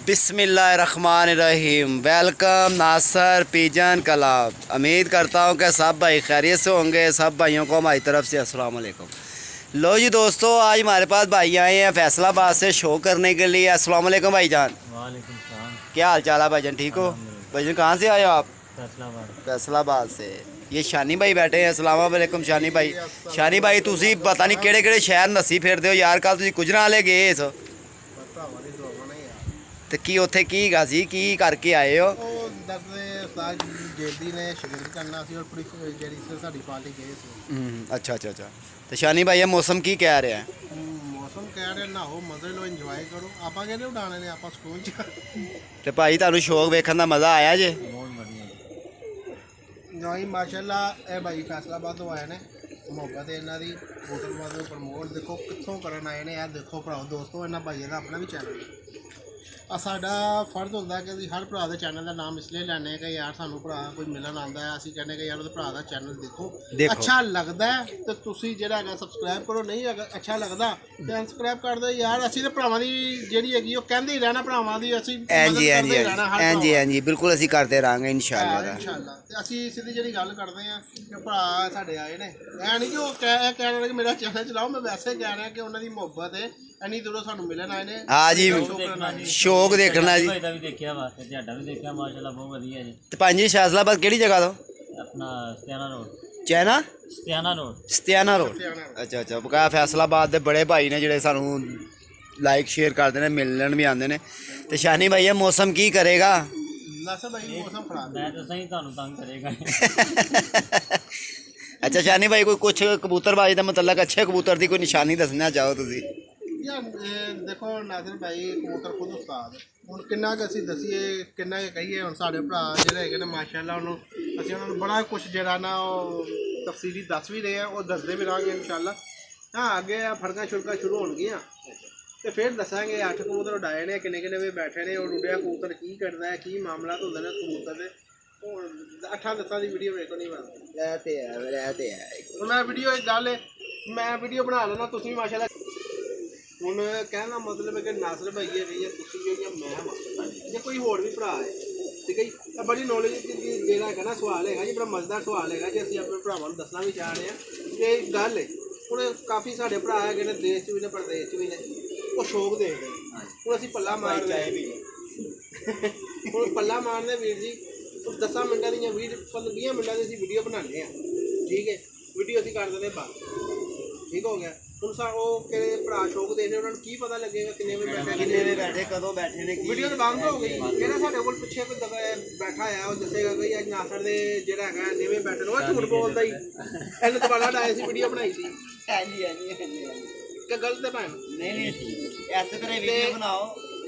बिस्मिल्लाहिर्रहमानिर्रहीम। वेलकम नासर pigeon club. उम्मीद करता हूँ कि सब भाई खैरियत से होंगे। सब भाइयों को हमारी तरफ से अस्सलाम वालेकुम। लो जी दोस्तों, आज हमारे पास भाई आए हैं फैसलाबाद से शो करने के लिए। अस्सलाम वालेकुम भाईजान। वालेकुम सलाम। क्या हाल चाल है भाईजान, ठीक हो? भाईजान कहाँ से आए हो आप? फैसलाबाद। फैसलाबाद से। ये शानी भाई बैठे हैं। अस्सलाम वालेकुम शानी भाई। शानी भाई तुसी पता नहीं केड़े केड़े शहर नस्सी फिरदे हो यार। कल तुसी गुजरांवाले गए सो ਤੇ ਕੀ ਉੱਥੇ ਕੀ ਗਾ ਸੀ, ਕੀ ਕਰਕੇ ਆਏ ਹੋ? ਉਹ ਦੱਸਦੇ ਉਸਤਾਦ ਜੇਦੀ ਨੇ ਸ਼ਗਿਰਦ ਕਰਨਾ ਸੀ ਔਰ ਪੂਰੀ ਜਿਹੜੀ ਸੀ ਸਾਡੀ ਪਾਰਟੀ ਗਏ ਸੀ। ਅੱਛਾ ਅੱਛਾ ਅੱਛਾ। ਤੇ ਸ਼ਾਨੀ ਭਾਈ ਇਹ ਮੌਸਮ ਕੀ ਕਹਿ ਰਿਹਾ ਹੈ? ਮੌਸਮ ਕਹਿ ਰਿਹਾ ਨਹਾਓ, ਮਜ਼ੇ ਲਓ, ਇੰਜੋਏ ਕਰੋ। ਆਪਾਂ ਕਹਿੰਦੇ ਉਡਾਣੇ ਨੇ, ਆਪਾਂ ਸਕੂਲ ਚ। ਤੇ ਭਾਈ ਤੁਹਾਨੂੰ ਸ਼ੌਕ ਵੇਖਣ ਦਾ ਮਜ਼ਾ ਆਇਆ ਜੇ? ਬਹੁਤ ਵਧੀਆ ਨਹੀਂ ਮਾਸ਼ਾਅੱਲਾ, ਇਹ ਭਾਈ ਫੈਸਲਾਬਾਦ ਤੋਂ ਆਏ ਨੇ। ਮੁਹੱਬਤ ਹੈ ਇਹਨਾਂ ਦੀ ਹੋਟਲ ਨੂੰ ਪ੍ਰਮੋਟ ਦੇਖੋ ਕਿੱਥੋਂ ਕਰਨ ਆਏ ਨੇ। ਇਹ ਦੇਖੋ ਭਰਾਓ ਦੋਸਤੋ, ਇਹਨਾਂ ਭਾਈਆਂ ਦਾ ਆਪਣਾ ਵੀ ਚੈਨਲ ਆ। ਸਾਡਾ ਫਰਜ਼ ਹੁੰਦਾ ਕਿ ਅਸੀਂ ਹਰ ਭਰਾ ਦੇ ਚੈਨਲ ਦਾ ਨਾਮ ਇਸ ਲਈ ਲੈਂਦੇ ਕਿ ਯਾਰ ਸਾਨੂੰ ਭਰਾ ਕੋਈ ਮਿਲਣ ਆਉਂਦਾ ਹੈ, ਅਸੀਂ ਕਹਿੰਦੇ ਕਿ ਯਾਰ ਉਹਦੇ ਭਰਾ ਦਾ ਚੈਨਲ ਦੇਖੋ। ਅੱਛਾ ਲੱਗਦਾ ਤੇ ਤੁਸੀਂ ਜਿਹੜਾ ਹੈਗਾ ਸਬਸਕ੍ਰਾਈਬ ਕਰੋ, ਨਹੀਂ ਅੱਛਾ ਲੱਗਦਾ ਤੇ ਅਨਸਕ੍ਰਾਈਬ ਕਰ ਦਿਓ ਯਾਰ। ਅਸੀਂ ਤੇ ਭਰਾਵਾਂ ਦੀ ਜਿਹੜੀ ਹੈਗੀ ਉਹ ਕਹਿੰਦੇ ਹੀ ਰਹਿਣਾ, ਭਰਾਵਾਂ ਦੀ ਅਸੀਂ ਹਾਂਜੀ ਹਾਂਜੀ ਹਾਂਜੀ ਹਾਂਜੀ ਬਿਲਕੁਲ ਅਸੀਂ ਕਰਦੇ ਰਹਾਂਗੇ ਇਨਸ਼ਾਅੱਲਾ। ਤੇ ਅਸੀਂ ਸਿੱਧੀ ਜਿਹੜੀ ਗੱਲ ਕਰਦੇ ਆ ਕਿ ਭਰਾ ਸਾਡੇ ਆਏ ਨੇ, ਐ ਨਹੀਂ ਕਿ ਉਹ ਕਹਿ ਰਹੇ ਕਿ ਮੇਰਾ ਚੈਨਲ ਚਲਾਓ। ਮੈਂ ਵੈਸੇ ਕਹਿ ਰਿਹਾ ਕਿ ਉਹਨਾਂ ਦੀ ਮੁਹੱਬਤ ਹੈ, ਇੰਨੀ ਦੂਰੋਂ ਸਾਨੂੰ ਮਿਲਣ ਆਏ ਨੇ। ਹਾਂ ਜੀ, ਸ਼ੌਕ ਦੇਖਣਾ ਜੀ। ਭਾਈ ਦਾ ਵੀ ਦੇਖਿਆ ਵਾ ਤੇ ਤੁਹਾਡਾ ਵੀ ਦੇਖਿਆ, ਮਾਸ਼ਾਅੱਲਾ ਬਹੁਤ ਵਧੀਆ ਜੀ। ਤੇ ਭਾਂਜੀ ਫੈਸਲਾਬਾਦ ਕਿਹੜੀ ਜਗ੍ਹਾ ਤੋਂ? ਆਪਣਾ ਸਤਿਆਨਾ ਰੋਡ। ਚੈਨਾ ਸਤਿਆਨਾ ਰੋਡ। ਸਤਿਆਨਾ ਰੋਡ। ਅੱਛਾ ਅੱਛਾ। ਬਕਾ ਫੈਸਲਾਬਾਦ ਦੇ ਬੜੇ ਭਾਈ ਨੇ ਜਿਹੜੇ ਸਾਨੂੰ ਲਾਈਕ ਸ਼ੇਅਰ ਕਰਦੇ ਨੇ, ਮਿਲਣ ਵੀ ਆਉਂਦੇ ਨੇ। ਤੇ ਸ਼ਾਨੀ ਭਾਈ ਇਹ ਮੌਸਮ ਕੀ ਕਰੇਗਾ? ਨਸਰ ਭਾਈ ਮੌਸਮ ਖਰਾਬ ਮੈਂ ਤਾਂ ਸਹੀ ਤੁਹਾਨੂੰ ਤੰਗ ਕਰੇਗਾ। ਅੱਛਾ ਸ਼ਾਨੀ ਭਾਈ, ਕੋਈ ਕੁਛ ਕਬੂਤਰਬਾਜੀ ਦਾ ਮਤਲਬ ਅੱਛੇ ਕਬੂਤਰ ਦੀ ਕੋਈ ਨਿਸ਼ਾਨੀ ਦੱਸਣਾ ਚਾਹੋ ਤੁਸੀਂ? ਯਾਰ ਦੇਖੋ ਨਾਜ਼ਰ ਭਾਈ ਕਬੂਤਰ ਖੁਦ ਉਸਤਾਦ। ਹੁਣ ਕਿੰਨਾ ਕੁ ਅਸੀਂ ਦਸੀਏ, ਕਿੰਨਾ ਕੁ ਕਹੀਏ। ਹੁਣ ਸਾਡੇ ਭਰਾ ਜਿਹੜੇ ਹੈਗੇ ਨੇ ਮਾਸ਼ਾਅੱਲਾ, ਉਹਨੂੰ ਅਸੀਂ ਉਹਨਾਂ ਨੂੰ ਬੜਾ ਕੁਛ ਜਿਹੜਾ ਨਾ ਉਹ ਤਫਸੀਲੀ ਦੱਸ ਵੀ ਰਹੇ ਆ, ਉਹ ਦੱਸਦੇ ਵੀ ਰਹਾਂਗੇ ਇਨਸ਼ਾਅੱਲਾ। ਹਾਂ ਅੱਗੇ ਆ ਫੜਕਾਂ ਛੁੜਕਾਂ ਸ਼ੁਰੂ ਹੋਣਗੀਆਂ ਤੇ ਫਿਰ ਦੱਸਾਂਗੇ 8 ਕਬੂਤਰ ਉਡਾਏ ਨੇ, ਕਿੰਨੇ ਕਿੰਨੇ ਵੀ ਬੈਠੇ ਨੇ, ਉਹ ਉੱਡਿਆ ਕਬੂਤਰ ਕੀ ਕਰਦਾ ਹੈ, ਕੀ ਮਾਮਲਾ ਹੁੰਦੇ ਨੇ ਕਬੂਤਰ ਦੇ। ਹੁਣ 8-10 ਦੀ ਵੀਡੀਓ ਵੇਖੋ ਨਹੀਂ ਬਣਦੀ। ਇਹ ਤੇ ਹੈ, ਇਹ ਤੇ ਹੈ। ਹੁਣ ਮੈਂ ਵੀਡੀਓ ਇੱਕ ਗੱਲ ਹੈ, ਮੈਂ ਵੀਡੀਓ ਬਣਾ ਲੈਣਾ, ਤੁਸੀਂ ਵੀ ਮਾਸ਼ਾਅੱਲਾ। ਹੁਣ ਕਹਿਣ ਦਾ ਮਤਲਬ ਹੈ ਕਿ ਨਾਸਰ ਭਾਈ ਹੈਗੇ ਜਾਂ ਤੁਸੀਂ ਹੋ ਜਾਂ ਮੈਂ ਵਾ ਜਾਂ ਕੋਈ ਹੋਰ ਵੀ ਭਰਾ ਹੈ, ਠੀਕ ਹੈ ਜੀ। ਤਾਂ ਬੜੀ ਨੌਲੇਜ ਜਿਹੜਾ ਹੈਗਾ ਨਾ ਸਵਾਲ ਹੈਗਾ ਜੀ, ਬੜਾ ਮਜ਼ੇਦਾਰ ਸਵਾਲ ਹੈਗਾ ਜੀ। ਅਸੀਂ ਆਪਣੇ ਭਰਾਵਾਂ ਨੂੰ ਦੱਸਣਾ ਵੀ ਚਾਹ ਰਹੇ ਹਾਂ ਇਹ ਗੱਲ ਹੈ। ਹੁਣ ਕਾਫੀ ਸਾਡੇ ਭਰਾ ਹੈਗੇ ਨੇ, ਦੇਸ਼ 'ਚ ਵੀ ਨੇ, ਪ੍ਰਦੇਸ਼ 'ਚ ਵੀ ਨੇ, ਉਹ ਸ਼ੌਕ ਦੇਖਦੇ ਨੇ। ਹੁਣ ਅਸੀਂ ਪੱਲਾ ਮਾਰਦੇ, ਹੁਣ ਪੱਲਾ ਮਾਰਦੇ ਵੀਰ ਜੀ। 10 ਮਿੰਟਾਂ ਦੀਆਂ 20 ਮਿੰਟਾਂ ਦੀ ਅਸੀਂ ਵੀਡੀਓ ਬਣਾਉਂਦੇ ਹਾਂ, ਠੀਕ ਹੈ। ਵੀਡੀਓ ਅਸੀਂ ਕਰ ਦਿੰਦੇ ਬੰਦ, ਠੀਕ ਹੋ ਗਿਆ। ਹੁਣ ਉਹ ਕਿਹੜੇ ਭਰਾ ਸ਼ੌਕ ਦੇਖਦੇ, ਉਹਨਾਂ ਨੂੰ ਕੀ ਪਤਾ ਲੱਗੇਗਾ ਕਿੰਨੇ ਵਜੇ ਬੈਠੇ, ਕਿੰਨੇ ਵਜੇ ਬੈਠੇ, ਕਦੋਂ ਬੈਠੇ ਨੇ। ਵੀਡੀਓ ਤਾਂ ਬੰਦ ਹੋ ਗਈ। ਜਿਹੜਾ ਸਾਡੇ ਕੋਲ ਪਿੱਛੇ ਕੋਈ ਬੈਠਾ ਆ, ਉਹ ਦੱਸੇਗਾ ਕਿ ਅੱਜ ਨਾਸਰ ਦੇ ਜਿਹੜਾ ਹੈਗਾ ਜਿਵੇਂ ਬੈਠੇ ਨੇ, ਉਹ ਝੂਠ ਬੋਲਦਾ ਹੀ। ਇਹਨੂੰ ਦੁਬਾਰਾ ਲਾਇਆ ਸੀ, ਵੀਡੀਓ ਬਣਾਈ ਸੀ। ਹਾਂਜੀ ਹਾਂਜੀ ਹਾਂਜੀ। ਕਿ ਗਲਤ ਹੈ ਭੈਣ? ਨਹੀਂ ਨਹੀਂ, ਐਸੇ ਤਰ੍ਹਾਂ ਵੀਡੀਓ ਬਣਾਓ।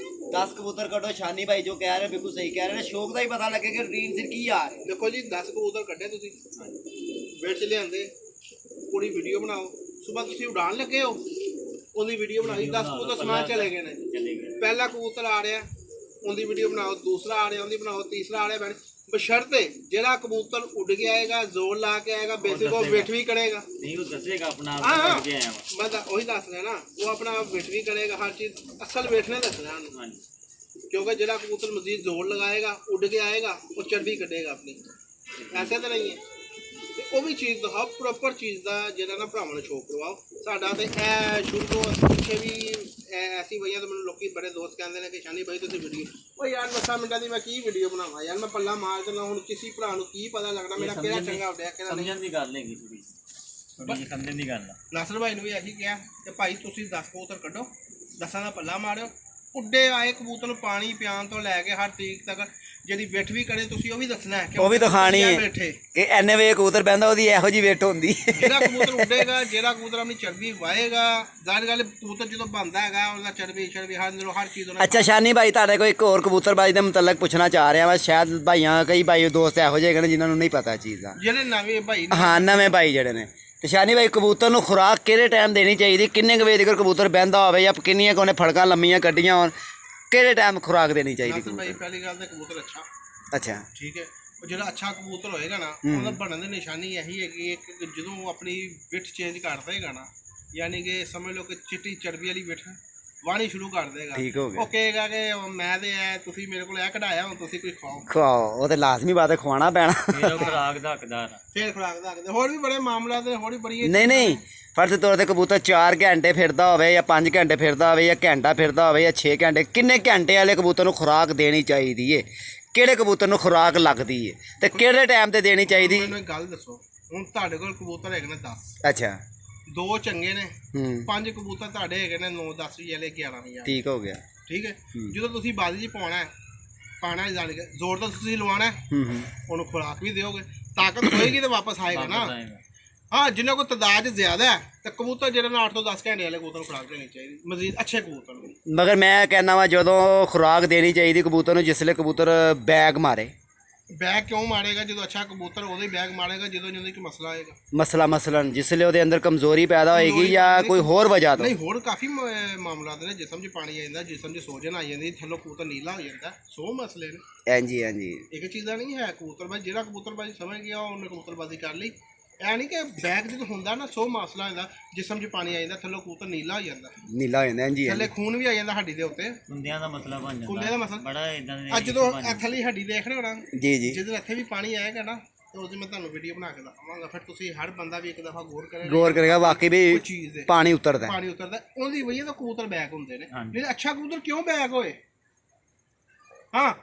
10 ਕਬੂਤਰ ਕੱਢੋ। ਸ਼ਾਨੀ ਭਾਈ ਜੋ ਕਹਿ ਰਹੇ ਬਿਲਕੁਲ ਸਹੀ ਕਹਿ ਰਹੇ ਨੇ। ਸ਼ੌਕ ਦਾ ਹੀ ਪਤਾ ਲੱਗੇ ਕਿ ਰੂਟੀਨ ਸਿਰ ਕੀ ਆ ਰਿਹਾ। ਦੇਖੋ ਜੀ 10 ਕਬੂਤਰ ਕੱਢੇ ਤੁਸੀਂ, ਵੇਟ 'ਚ ਲਿਆਂਦੇ, ਪੂਰੀ ਵੀਡੀਓ ਬਣਾਓ। ਸੁਬਹ ਤੁਸੀਂ ਉਡਾਣ ਲੱਗੇ ਹੋ, ਉਹਦੀ ਵੀਡੀਓ ਬਣਾਈ। 10 ਕਬੂਤਰ ਸਮਾਨ ਚਲੇ ਗਏ ਨੇ। ਪਹਿਲਾ ਕਬੂਤਰ ਆ ਰਿਹਾ, ਉਹਦੀ ਵੀਡੀਓ ਬਣਾਓ। ਦੂਸਰਾ ਆ ਰਿਹਾ, ਉਹਦੀ ਬਣਾਓ। ਤੀਸਰਾ ਆ ਰਿਹਾ ਬੈਠ, ਬਸ਼ਰਤੇ ਜਿਹੜਾ ਕਬੂਤਰ ਉੱਡ ਕੇ ਆਏਗਾ, ਜ਼ੋਰ ਲਾ ਕੇ ਆਏਗਾ, ਬੇਸਿਕ ਉਹ ਵੇਟ ਵੀ ਕਰੇਗਾ। ਨਹੀਂ ਉਹ ਦੱਸੇਗਾ ਆਪਣਾ ਆਪ ਹਾਂ ਕੇ ਆਇਆ ਵਾ। ਮੈਂ ਤਾਂ ਉਹੀ ਦੱਸ ਰਿਹਾ ਨਾ, ਉਹ ਆਪਣਾ ਵੇਟ ਵੀ ਕਰੇਗਾ, ਹਰ ਚੀਜ਼ ਅਸਲ ਵੇਟ ਨੇ ਦੱਸਣਾ ਉਹਨੂੰ। ਹਾਂਜੀ। ਕਿਉਂਕਿ ਜਿਹੜਾ ਕਬੂਤਰ ਮਜ਼ੀਦ ਜ਼ੋਰ ਲਗਾਏਗਾ, ਉੱਡ ਕੇ ਆਏਗਾ, ਉਹ ਚਰਬੀ ਕੱਢੇਗਾ ਆਪਣੀ। ਐਸੇ ਤਾਂ ਨਹੀਂ ਹੈ। ਤੇ ਉਹ ਵੀ ਚੀਜ਼ ਦਿਖਾਓ, ਪ੍ਰੋਪਰ ਚੀਜ਼ ਦਾ ਜਿਹੜਾ ਨਾ ਭਰਾਵਾਂ ਨੂੰ ਸ਼ੌਕ ਕਰਵਾਓ। ਸਾਡਾ ਤੇ ਇਹ ਸ਼ੁਰੂ ਤੋਂ ਪਿੱਛੇ ਵੀ ਐਸੀ ਵਜ੍ਹਾ ਤੋਂ ਮੈਨੂੰ ਲੋਕੀ ਬੜੇ ਦੋਸਤ ਕਹਿੰਦੇ ਨੇ ਕਿ ਸ਼ਾਨੀ ਭਾਈ ਤੁਸੀਂ ਵੀਡੀਓ, ਉਹ ਯਾਰ 10 ਮਿੰਟਾਂ ਦੀ ਮੈਂ ਕੀ ਵੀਡੀਓ ਬਣਾਵਾਂ ਯਾਰ, ਮੈਂ ਪੱਲਾ ਮਾਰ ਦੇਣਾ। ਹੁਣ ਕਿਸੇ ਭਰਾ ਨੂੰ ਕੀ ਪਤਾ ਲੱਗਣਾ ਮੇਰਾ ਕਿਹੜਾ ਚੰਗਾ ਉੱਡਿਆ ਕਿਹੜਾ ਨਹੀਂ। ਸਮਝਣ ਦੀ ਗੱਲ ਹੈਗੀ ਥੋੜੀ ਜਿਹੀ, ਸਮਝਣ ਦੀ ਗੱਲ ਆ। ਨਾਸਰ ਭਾਈ ਨੂੰ ਵੀ ਇਹੀ ਕਿਹਾ ਕਿ ਭਾਈ ਤੁਸੀਂ 10 ਕਬੂਤਰ ਕੱਢੋ, 10 ਦਾ ਪੱਲਾ ਮਾਰਿਓ। ਉੱਡੇ ਆਏ ਕਬੂਤਰ ਨੂੰ ਪਾਣੀ ਪਿਆਉਣ ਤੋਂ ਲੈ ਕੇ ਹਰ ਤਰੀਕ ਤੱਕ ਜਿਹੜੀ ਵੇਟ ਵੀ ਕਰੇ ਤੁਸੀਂ ਉਹ ਵੀ ਦੱਸਣਾ ਹੈ, ਉਹ ਵੀ ਦਿਖਾਣੀ ਹੈ ਕਿ ਐਨੇ ਵੇ ਕਬੂਤਰ ਬਹਿੰਦਾ, ਉਹਦੀ ਇਹੋ ਜਿਹੀ ਵੇਟ ਹੁੰਦੀ। ਜਿਹੜਾ ਕਬੂਤਰ ਉੱਡੇਗਾ, ਜਿਹੜਾ ਕਬੂਤਰ ਆਪਣੀ ਚਰਬੀ ਵਾਹੇਗਾ, ਜ਼ਾਹਿਰ ਗੱਲ ਕਬੂਤਰ ਜਦੋਂ ਬਣਦਾ ਹੈਗਾ ਉਹਦਾ ਚਰਬੀ ਹਰ ਚੀਜ਼ ਉਹਨਾਂ। ਅੱਛਾ ਸ਼ਾਨੀ ਭਾਈ, ਤੁਹਾਡੇ ਕੋਲ ਇੱਕ ਹੋਰ ਕਬੂਤਰਬਾਜੀ ਦੇ ਮੁਤਲਕ ਪੁੱਛਣਾ ਚਾਹ ਰਿਹਾ ਵਾ। ਸ਼ਾਇਦ ਭਾਈਆਂ ਕਈ ਭਾਈ ਦੋਸਤ ਇਹੋ ਜਿਹੇ ਹੈਗੇ ਨੇ ਜਿਨ੍ਹਾਂ ਨੂੰ ਨਹੀਂ ਪਤਾ ਚੀਜ਼ ਦਾ, ਜਿਹੜੇ ਨਵੇਂ ਭਾਈ ਹਾਂ ਨਵੇਂ ਭਾਈ ਜਿਹੜੇ ਨੇ। ਤੇ ਸ਼ਾਨੀ ਭਾਈ ਕਬੂਤਰ ਨੂੰ ਖੁਰਾਕ ਕਿਹੜੇ ਟਾਈਮ ਦੇਣੀ ਚਾਹੀਦੀ? ਕਿੰਨੇ ਕੁ ਵਜੇ ਤੱਕ ਕਬੂਤਰ ਬਹਿੰਦਾ ਹੋਵੇ ਜਾਂ ਕਿੰਨੀਆਂ ਕੁ ਉਹਨੇ ਫੜਕਾਂ ਲੰਮੀਆਂ ਕੱਢੀਆਂ ਹੋਣ, ਕਿਹੜੇ ਟਾਈਮ ਖੁਰਾਕ ਦੇਣੀ ਚਾਹੀਦੀ? ਭਾਈ ਪਹਿਲੀ ਗੱਲ ਤਾਂ ਕਬੂਤਰ ਅੱਛਾ ਠੀਕ ਹੈ। ਉਹ ਜਿਹੜਾ ਅੱਛਾ ਕਬੂਤਰ ਹੋਏਗਾ ਨਾ, ਉਹਦਾ ਬਣਨ ਦੀ ਨਿਸ਼ਾਨੀ ਇਹੀ ਹੈਗੀ ਕਿ ਜਦੋਂ ਆਪਣੀ ਵਿੱਠ ਚੇਂਜ ਕਰ ਦੇਗਾ ਨਾ, ਯਾਨੀ ਕਿ ਸਮਝ ਲਓ ਕਿ ਚਿੱਟੀ ਚਰਬੀ ਵਾਲੀ ਵਿੱਠ ਵਾਣੀ ਸ਼ੁਰੂ ਕਰ ਦੇਗਾ ਠੀਕ ਹੋ ਗਿਆ ਉਹ ਕਹੇਗਾ ਕਿ ਮੈਂ ਤੇ ਐ ਤੁਸੀਂ ਮੇਰੇ ਕੋਲ ਇਹ ਕਢਾਇਆ ਹੁਣ ਤੁਸੀਂ ਕੋਈ ਖਾਓ ਖਵਾਓ ਉਹ ਤੇ ਲਾਜ਼ਮੀ ਬਾਤ ਹੈ ਖਵਾਉਣਾ ਪੈਣਾ ਫਿਰ ਉਹ ਖੁਰਾਕ ਦਾ ਹੱਕਦਾਰ ਆ। ਫੇਰ ਖੁਰਾਕ ਦਾ ਆਖਦੇ ਹੋਰ ਵੀ ਬੜੇ ਮਾਮਲਾ ਤੇ ਹੋਰ ਵੀ ਬੜੀ ਨਹੀਂ ਨਹੀਂ ਫਰਜ਼ ਤੌਰ ਤੇ ਕਬੂਤਰ 4 ਘੰਟੇ ਫਿਰਦਾ ਹੋਵੇ ਜਾਂ 5 ਘੰਟੇ ਫਿਰਦਾ ਹੋਵੇ ਜਾਂ ਘੰਟਾ ਫਿਰਦਾ ਹੋਵੇ ਜਾਂ 6 ਘੰਟੇ ਕਿੰਨੇ ਘੰਟੇ ਵਾਲੇ ਕਬੂਤਰ ਨੂੰ ਖੁਰਾਕ ਦੇਣੀ ਚਾਹੀਦੀ ਏ ਕਿਹੜੇ ਕਬੂਤਰ ਨੂੰ ਖੁਰਾਕ ਲੱਗਦੀ ਏ ਤੇ ਕਿਹੜੇ ਟਾਈਮ ਤੇ ਦੇਣੀ ਚਾਹੀਦੀ ਮੈਨੂੰ ਇੱਕ ਗੱਲ ਦੱਸੋ ਹੁਣ ਤੁਹਾਡੇ ਕੋਲ ਕਬੂਤਰ ਹੈਗੇ ਨੇ 10 ਅੱਛਾ ਦੋ ਚੰਗੇ ਨੇ ਹੂੰ 5 ਕਬੂਤਰ ਤੁਹਾਡੇ ਹੈਗੇ ਨੇ 9 10 ਵੀ ਵਾਲੇ 11 ਵੀ ਠੀਕ ਹੋ ਗਿਆ ਠੀਕ ਹੈ ਜਦੋਂ ਤੁਸੀਂ ਬਾਜ਼ੀ 'ਚ ਪਾਉਣਾ ਹੈ ਪਾਣਾ ਜਾਣ ਕੇ ਜ਼ੋਰ ਤਾਂ ਤੁਸੀਂ ਲਵਾਉਣਾ ਹੈ ਹੂੰ ਉਹਨੂੰ ਖੁਰਾਕ ਵੀ ਦਿਓਗੇ ਤਾਕਤ ਹੋਏਗੀ ਤੇ ਵਾਪਸ ਆਏਗਾ ਨਾ ਵਾਪਸ ਆਏਗਾ। ਹਾਂ ਜਿੰਨਾ ਕੋ ਤਦਾਦ ਜ਼ਿਆਦਾ ਹੈ ਤਾਂ ਕਬੂਤਰ ਜਿਹੜੇ ਨਾਲ 8 ਤੋਂ 10 ਘੰਟੇ ਵਾਲੇ ਕਬੂਤਰ ਨੂੰ ਖੁਰਾਕ ਦੇਣੀ ਚਾਹੀਦੀ ਮਜ਼ੀਦ ਅੱਛੇ ਕਬੂਤਰ ਨੂੰ ਮਗਰ ਮੈਂ ਕਹਿੰਦਾ ਵਾ ਜਦੋਂ ਖੁਰਾਕ ਦੇਣੀ ਚਾਹੀਦੀ ਕਬੂਤਰ ਨੂੰ ਜਿਸਲੇ ਕਬੂਤਰ ਬੈਗ ਮਾਰੇ ਬੈਗ ਕਿਉਂ ਮਾਰੇਗਾ ਜਦੋਂ ਅੱਛਾ ਕਬੂਤਰ ਉਹਦੇ ਬੈਗ ਮਾਰੇਗਾ ਜਦੋਂ ਜਦੋਂ ਕੋਈ ਮਸਲਾ ਆਏਗਾ ਮਸਲਨ ਜਿਸਲੇ ਉਹਦੇ ਅੰਦਰ ਕਮਜ਼ੋਰੀ ਪੈਦਾ ਹੋਏਗੀ ਜਾਂ ਕੋਈ ਹੋਰ ਵਜ੍ਹਾ ਤੋਂ ਨਹੀਂ ਹੋਰ ਕਾਫੀ ਮਾਮਲਾਤ ਨੇ ਜਿਸਮ 'ਚ ਪਾਣੀ ਆ ਜਾਂਦਾ ਜਿਸਮ 'ਚ ਸੋਜਨ ਆ ਜਾਂਦੀ ਥੱਲੋਂ ਕਬੂਤਰ ਨੀਲਾ ਹੋ ਜਾਂਦਾ ਸੋ ਮਸਲੇ ਨੇ ਹਾਂਜੀ ਹਾਂਜੀ ਇੱਕ ਚੀਜ਼ਾਂ ਨਹੀਂ ਹੈ ਕਬੂਤਰਬਾਜ਼ੀ ਜਿਹੜਾ ਕਬੂਤਰਬਾਜ਼ੀ ਸਮਝ ਗਿਆ ਉਹਨੇ ਕਬੂਤਰਬਾਜ਼ੀ ਕਰ ਲਈ ਐ ਨਹੀਂ ਕਿ ਬੈਗ ਜਦੋਂ ਹੁੰਦਾ ਨਾ ਸੋ ਮਸਲਾ ਹੁੰਦਾ ਜਿਸਮ 'ਚ ਪਾਣੀ ਆ ਜਾਂਦਾ ਥੱਲੋਂ ਕਬੂਤਰ ਨੀਲਾ ਹੋ ਜਾਂਦਾ ਨੀਲਾ ਹੋ ਜਾਂਦਾ ਹਾਂਜੀ ਥੱਲੇ ਖੂਨ ਵੀ ਆ ਜਾਂਦਾ ਹੱਡੀ ਦੇ ਉੱਤੇ ਕੁੰਦਿਆਂ ਦਾ ਮਸਲਾ ਬਣ ਕੁੰਡੇ ਜਾਂਦਾ ਦਾ ਮਸਲਾ ਬੜਾ ਇਦਾਂ ਦੇ ਅੱਜ ਜਦੋਂ ਥੱਲੇ ਹੱਡੀ ਦੇਖ ਰਹੇ ਹੋ ਨਾ ਜੀ ਜੀ ਜਦੋਂ ਇੱਥੇ ਵੀ ਪਾਣੀ ਆਏਗਾ ਨਾ ਤਾਂ ਉਸ ਦਿਨ ਮੈਂ ਤੁਹਾਨੂੰ ਵੀਡੀਓ ਬਣਾ ਕੇ ਦਿਖਾਵਾਂਗਾ ਫਿਰ ਤੁਸੀਂ ਹਰ ਬੰਦਾ ਵੀ ਇੱਕ ਦਫਾ ਗੌਰ ਕਰੇ ਗੌਰ ਕਰੇਗਾ ਵਾਕਈ ਵੀ ਕੋਈ ਚੀਜ਼ ਦੇ ਪਾਣੀ ਉਤਰਦਾ ਪਾਣੀ ਉਤਰਦਾ ਉਹਦੀ ਵਜ੍ਹਾ ਤੋਂ ਕਬੂਤਰ ਬੈਕ ਹੁੰਦੇ ਨੇ ਹਾਂਜੀ। ਨਹੀਂ ਅੱਛਾ ਕਬੂਤਰ ਕਿਉਂ ਬੈਕ ਹੋਏ ਹਾਂ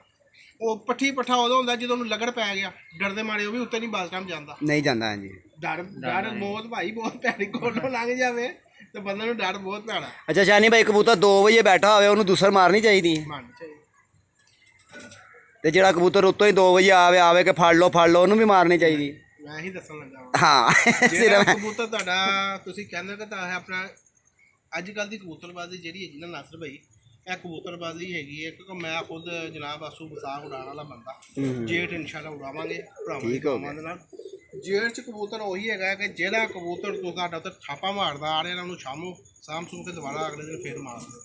ਉਹ ਪੱਠੀ ਪੱਠਾ ਉਦੋਂ ਹੁੰਦਾ ਜਦੋਂ ਉਹਨੂੰ ਲੱਗੜ ਪੈ ਗਿਆ ਡਰਦੇ ਮਾਰੇ ਉਹ ਵੀ ਉੱਤੇ ਨਹੀਂ ਬਾਸ ਟਾਈਮ ਜਾਂਦਾ ਨਹੀਂ ਜਾਂਦਾ ਹਾਂਜੀ ਡਰ ਮੌਤ ਭਾਈ ਬਹੁਤ ਭੈੜੀ ਕੋਲੋਂ ਲੰਘ ਜਾਵੇ ਤੇ ਬੰਦੇ ਨੂੰ ਡਰ ਬਹੁਤ ਭੈੜਾ ਅੱਛਾ ਸ਼ਾਨੀ ਭਾਈ ਕਬੂਤਰ 2 ਵਜੇ ਬੈਠਾ ਹੋਵੇ ਉਹਨੂੰ ਦੂਸਰ ਮਾਰਨੀ ਚਾਹੀਦੀ ਹੈ ਮੰਨ ਚਾਹੀਏ ਤੇ ਜਿਹੜਾ ਕਬੂਤਰ ਉੱਤੋਂ ਹੀ 2 ਵਜੇ ਆਵੇ ਕਿ ਫੜ ਲਓ ਉਹਨੂੰ ਵੀ ਮਾਰਨੀ ਚਾਹੀਦੀ ਮੈਂ ਹੀ ਦੱਸਣ ਲੱਗਾ ਹਾਂ ਜਿਹੜਾ ਸਿਰਫ ਕਬੂਤਰ ਤੁਹਾਡਾ ਤੁਸੀਂ ਕਹਿੰਦੇ ਕਿ ਤਾਂ ਹੈ ਆਪਣਾ ਅੱਜ ਕੱਲ ਦੀ ਕਬੂਤਰਬਾਜ਼ੀ ਜਿਹੜੀ ਹੈਗੀ ਨਾ ਨਾਸਰ ਭਾਈ ਇਹ ਕਬੂਤਰਬਾਜ਼ੀ ਹੈਗੀ ਹੈ ਕਿਉਂਕਿ ਮੈਂ ਖੁਦ ਜਨਾਬ ਆਸੂ ਵਿਸਾਖ ਉਡਾਉਣ ਵਾਲਾ ਬੰਦਾ ਜੇਠ ਇਨਸ਼ਾਅੱਲਾ ਉਡਾਵਾਂਗੇ ਭਰਾਵਾਂ ਠੀਕ ਹੋ ਗਿਆ। ਦੇ ਨਾਲ ਜੇਠ ਚ ਕਬੂਤਰ ਉਹੀ ਹੈਗਾ ਕਿ ਜਿਹੜਾ ਕਬੂਤਰ ਤੁਹਾਡਾ ਉੱਤੇ ਛਾਪਾ ਮਾਰਦਾ ਆ ਰਿਹਾ ਉਹਨੂੰ ਸ਼ਾਮੋਂ ਸਾਂਭ ਸੂਮ ਕੇ ਦੁਬਾਰਾ ਅਗਲੇ ਦਿਨ ਫੇਰ ਮਾਰ ਦਿਓ